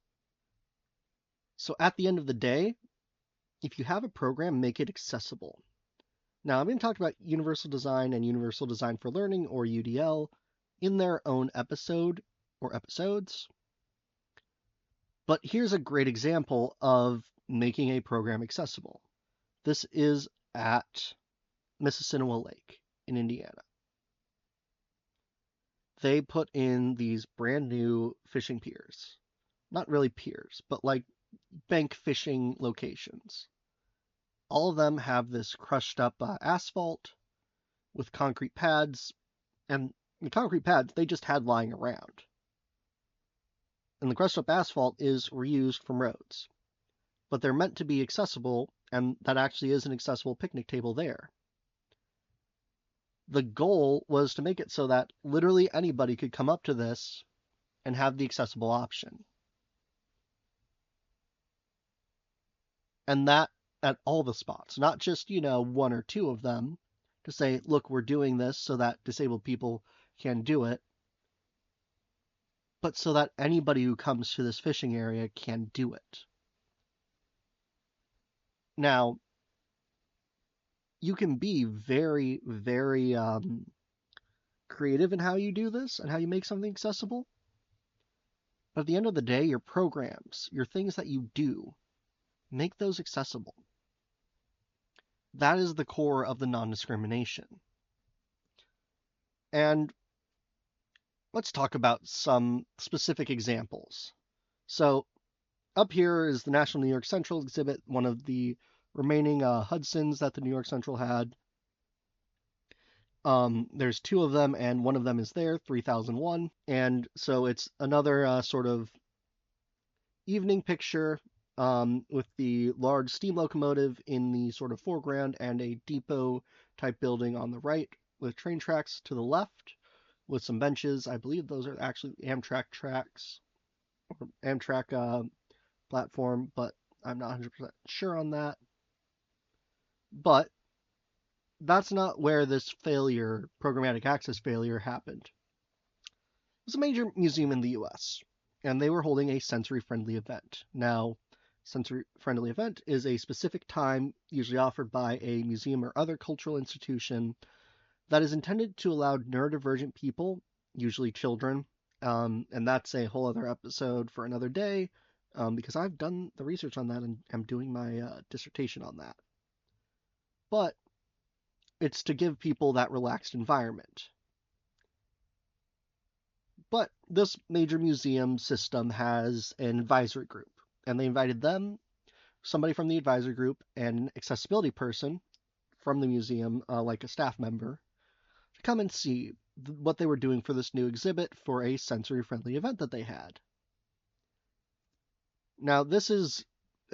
So at the end of the day, if you have a program, make it accessible. Now, I'm going to talk about Universal Design and Universal Design for Learning, or UDL, in their own episode or episodes. But here's a great example of making a program accessible. This is at Mississinawa Lake in Indiana. They put in these brand new fishing piers. Not really piers, but like bank fishing locations. All of them have this crushed up asphalt with concrete pads, and the concrete pads they just had lying around. And the crushed up asphalt is reused from roads. But they're meant to be accessible, and that actually is an accessible picnic table there. The goal was to make it so that literally anybody could come up to this and have the accessible option. And that at all the spots, not just, one or two of them, to say, look, we're doing this so that disabled people can do it, but so that anybody who comes to this fishing area can do it. Now, you can be very, very creative in how you do this and how you make something accessible. But at the end of the day, your programs, your things that you do, make those accessible. That is the core of the non-discrimination. And let's talk about some specific examples. So up here is the National New York Central exhibit, one of the remaining Hudsons that the New York Central had. There's two of them, and one of them is there, 3001. And so it's another sort of evening picture with the large steam locomotive in the sort of foreground and a depot type building on the right with train tracks to the left with some benches. I believe those are actually Amtrak tracks or Amtrak platform, but I'm not 100% sure on that. But that's not where this failure, programmatic access failure, happened. It was a major museum in the US, and they were holding a sensory-friendly event. Now, sensory-friendly event is a specific time usually offered by a museum or other cultural institution that is intended to allow neurodivergent people, usually children, and that's a whole other episode for another day, because I've done the research on that and I'm doing my dissertation on that. But it's to give people that relaxed environment. But this major museum system has an advisory group, and they invited them, somebody from the advisory group, and an accessibility person from the museum, like a staff member, to come and see what they were doing for this new exhibit for a sensory-friendly event that they had. Now, this is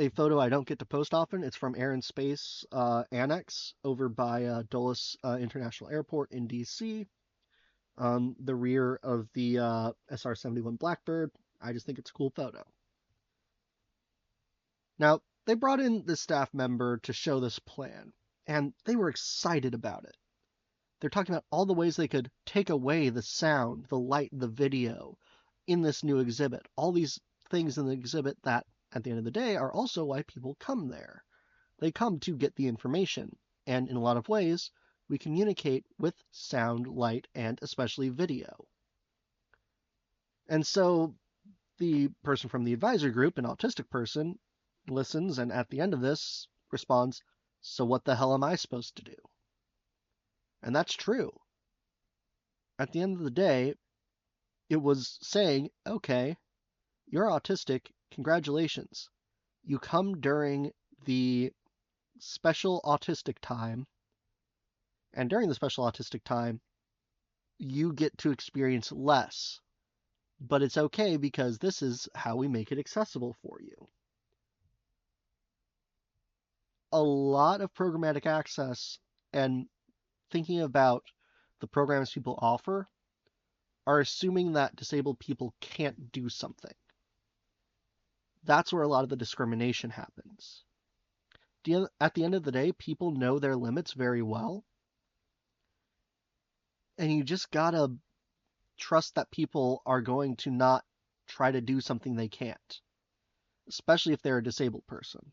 a photo I don't get to post often. It's from Air and Space Annex over by Dulles International Airport in DC. The rear of the SR-71 Blackbird. I just think it's a cool photo. Now, they brought in this staff member to show this plan, and they were excited about it. They're talking about all the ways they could take away the sound, the light, the video in this new exhibit. All these things in the exhibit that, at the end of the day, are also why people come there. They come to get the information, and in a lot of ways, we communicate with sound, light, and especially video. And so the person from the advisory group, an autistic person, listens and at the end of this responds, "So what the hell am I supposed to do?" And that's true. At the end of the day, It was saying, okay, you're autistic, congratulations. You come during the special autistic time, and during the special autistic time, you get to experience less. But it's okay because this is how we make it accessible for you. A lot of programmatic access and thinking about the programs people offer are assuming that disabled people can't do something. That's where a lot of the discrimination happens. At the end of the day, people know their limits very well, and you just gotta trust that people are going to not try to do something they can't, especially if they're a disabled person.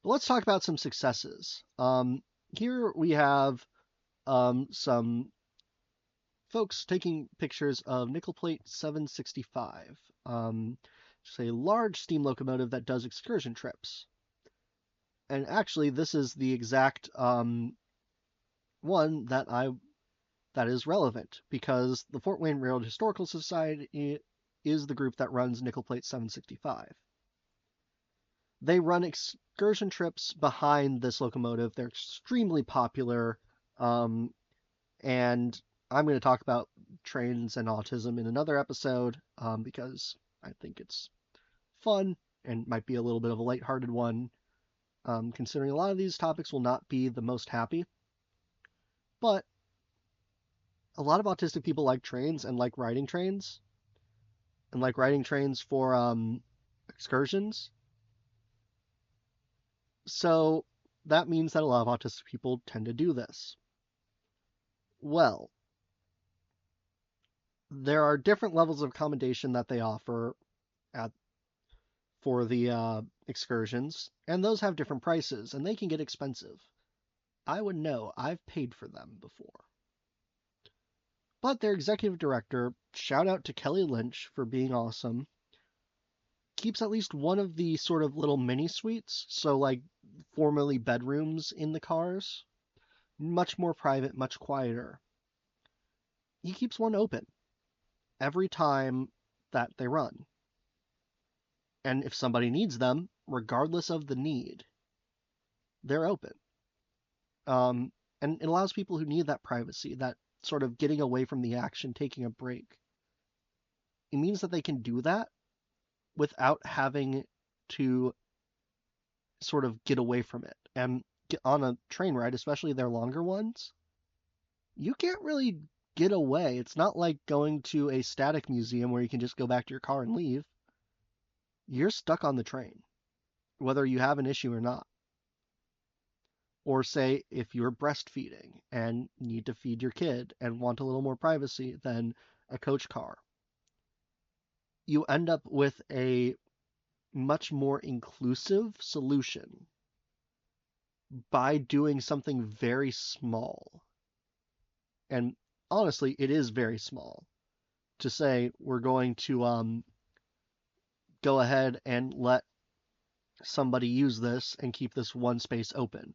But let's talk about some successes. Here we have some folks taking pictures of nickel plate 765. It's a large steam locomotive that does excursion trips. And actually, this is the exact one that is relevant because the Fort Wayne Railroad Historical Society is the group that runs nickel plate 765. They run excursion trips behind this locomotive. They're extremely popular, and I'm going to talk about trains and autism in another episode because I think it's fun and might be a little bit of a lighthearted one, considering a lot of these topics will not be the most happy. But a lot of autistic people like trains and like riding trains for excursions. So that means that a lot of autistic people tend to do this. Well, there are different levels of accommodation that they offer for the excursions, and those have different prices, and they can get expensive. I would know. I've paid for them before. But their executive director, shout out to Kelly Lynch for being awesome, keeps at least one of the sort of little mini suites, so like formerly bedrooms in the cars, much more private, much quieter. He keeps one open every time that they run. And if somebody needs them, regardless of the need, they're open. And it allows people who need that privacy, that sort of getting away from the action, taking a break. It means that they can do that without having to sort of get away from it. And get on a train ride, especially their longer ones, you can't really get away. It's not like going to a static museum where you can just go back to your car and leave. You're stuck on the train, whether you have an issue or not. Or say if you're breastfeeding and need to feed your kid and want a little more privacy than a coach car, you end up with a much more inclusive solution by doing something very small. And honestly, it is very small to say we're going to go ahead and let somebody use this and keep this one space open.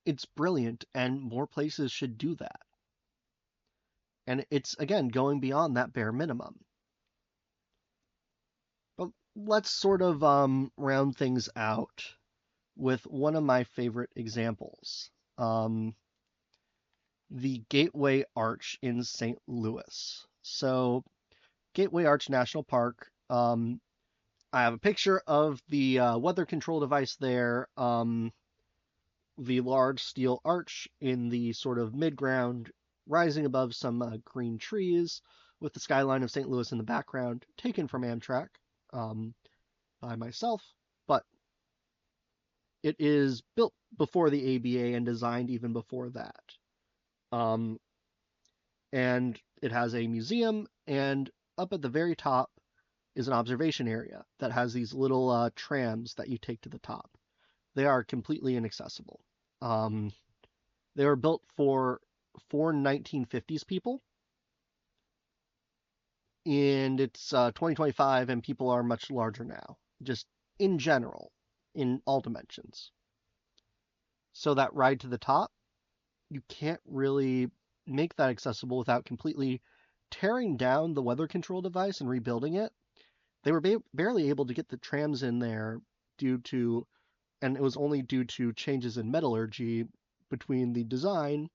It's brilliant, and more places should do that. And it's, again, going beyond that bare minimum. But let's sort of round things out with one of my favorite examples. The Gateway Arch in St. Louis. So, Gateway Arch National Park, I have a picture of the weather control device there. The large steel arch in the sort of mid-ground, rising above some green trees, with the skyline of St. Louis in the background, taken from Amtrak by myself, but it is built before the ABA and designed even before that. And it has a museum, and up at the very top is an observation area that has these little trams that you take to the top. They are completely inaccessible. They were built for 1950s people, and it's 2025, and people are much larger now, just in general, in all dimensions. So that ride to the top, you can't really make that accessible without completely tearing down the weather control device and rebuilding it. They were barely able to get the trams in there and it was only due to changes in metallurgy between the design,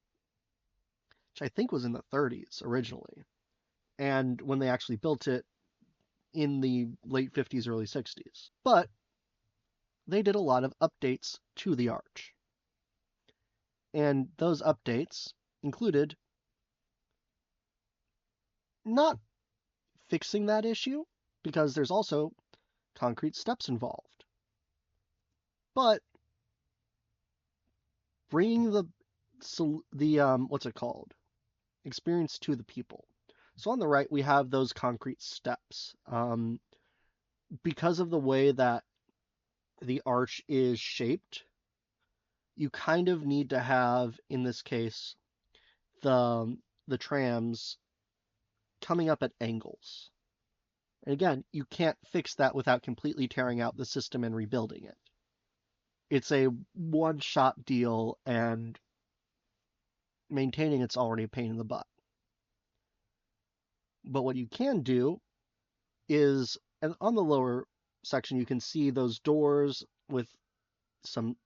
which I think was in the 30s originally, and when they actually built it in the late 50s, early 60s. But they did a lot of updates to the arch. And those updates included not fixing that issue, because there's also concrete steps involved, but bringing the what's it called? Experience to the people. So on the right, we have those concrete steps. Because of the way that the arch is shaped, you kind of need to have, in this case, the trams coming up at angles. And again, you can't fix that without completely tearing out the system and rebuilding it. It's a one-shot deal, and maintaining it's already a pain in the butt. But what you can do is, and on the lower section, you can see those doors with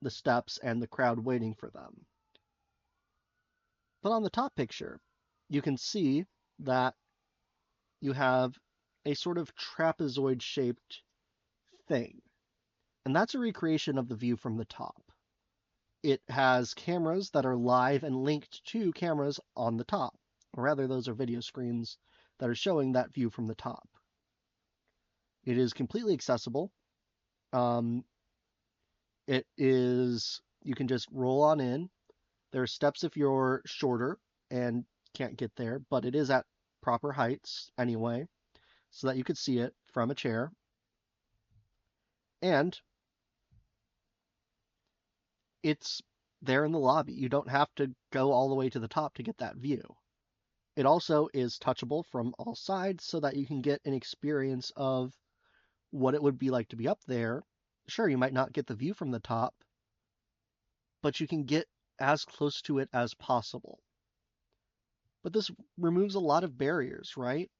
the steps and the crowd waiting for them. But on the top picture, you can see that you have a sort of trapezoid-shaped thing. And that's a recreation of the view from the top. It has cameras that are live and linked to cameras on the top. Or rather, those are video screens that are showing that view from the top. It is completely accessible. You can just roll on in. There are steps if you're shorter and can't get there, but it is at proper heights anyway, so that you could see it from a chair. And it's there in the lobby. You don't have to go all the way to the top to get that view. It also is touchable from all sides so that you can get an experience of what it would be like to be up there. Sure, you might not get the view from the top, but you can get as close to it as possible. But this removes a lot of barriers, right?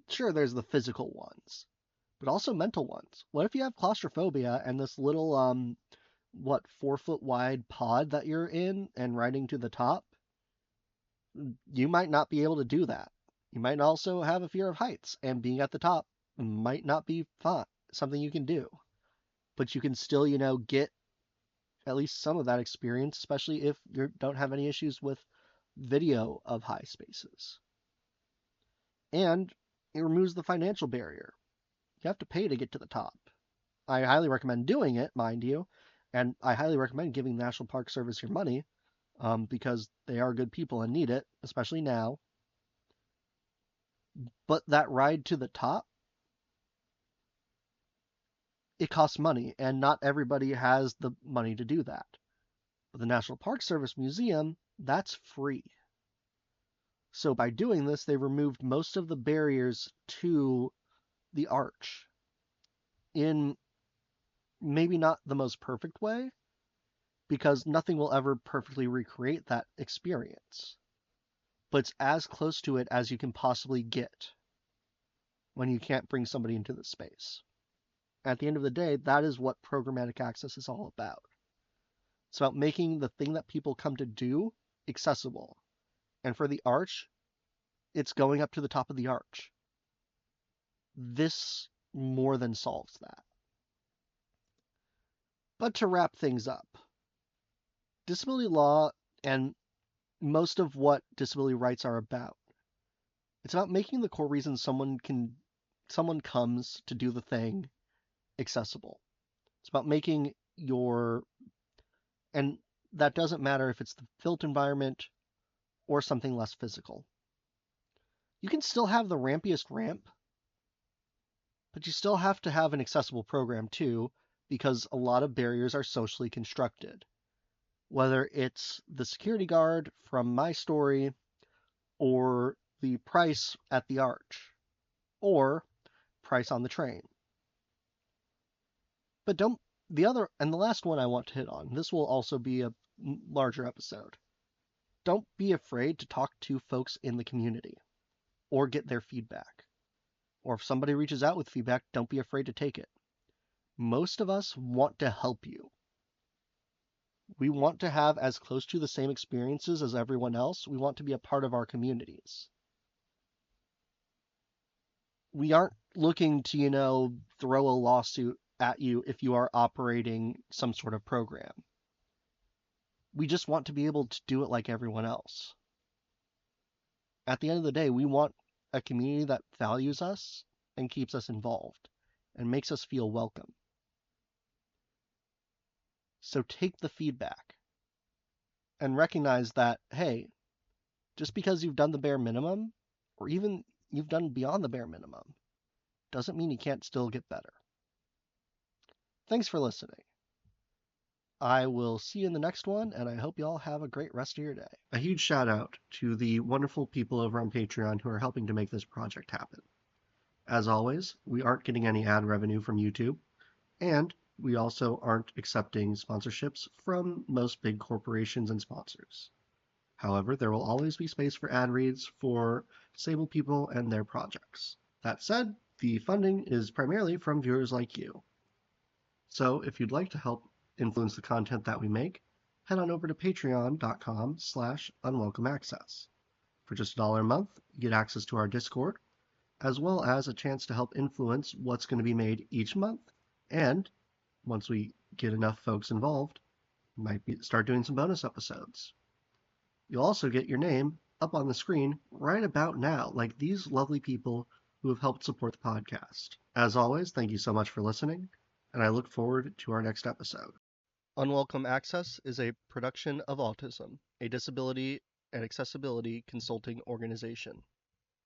Sure, there's the physical ones, but also mental ones. What if you have claustrophobia and this little 4-foot wide pod that you're in and riding to the top? You might not be able to do that. You might also have a fear of heights, and being at the top might not be fun, something you can do. But you can still, get at least some of that experience, especially if you don't have any issues with video of high spaces. And it removes the financial barrier. You have to pay to get to the top. I highly recommend doing it, mind you, and I highly recommend giving the National Park Service your money, because they are good people and need it, especially now. But that ride to the top, it costs money, and not everybody has the money to do that. But the National Park Service Museum, that's free. So by doing this, they removed most of the barriers to the arch in maybe not the most perfect way, because nothing will ever perfectly recreate that experience. But it's as close to it as you can possibly get when you can't bring somebody into the space. At the end of the day, that is what programmatic access is all about. It's about making the thing that people come to do accessible. And for the arch, it's going up to the top of the arch. This more than solves that. But to wrap things up, disability law and most of what disability rights are about, it's about making the core reason someone comes to do the thing accessible. It's about making and that doesn't matter if it's the built environment or something less physical. You can still have the rampiest ramp, but you still have to have an accessible program too, because a lot of barriers are socially constructed. Whether it's the security guard from my story, or the price at the arch, or price on the train. But the last one I want to hit on, this will also be a larger episode. don't be afraid to talk to folks in the community or get their feedback. Or if somebody reaches out with feedback, don't be afraid to take it. Most of us want to help you. We want to have as close to the same experiences as everyone else. We want to be a part of our communities. We aren't looking to, throw a lawsuit at you if you are operating some sort of program. We just want to be able to do it like everyone else. At the end of the day, we want a community that values us and keeps us involved and makes us feel welcome. So take the feedback and recognize that, hey, just because you've done the bare minimum, or even you've done beyond the bare minimum, doesn't mean you can't still get better. Thanks for listening. I will see you in the next one, and I hope you all have a great rest of your day. A huge shout out to the wonderful people over on Patreon who are helping to make this project happen. As always, we aren't getting any ad revenue from YouTube, and we also aren't accepting sponsorships from most big corporations and sponsors. However, there will always be space for ad reads for disabled people and their projects. That said, the funding is primarily from viewers like you. So if you'd like to help influence the content that we make, head on over to patreon.com/unwelcomeaccess. For just $1 a month, you get access to our Discord, as well as a chance to help influence what's going to be made each month. And once we get enough folks involved, might start doing some bonus episodes. You'll also get your name up on the screen right about now, like these lovely people who have helped support the podcast. As always, thank you so much for listening, and I look forward to our next episode. Unwelcome Access is a production of Autism, a disability and accessibility consulting organization.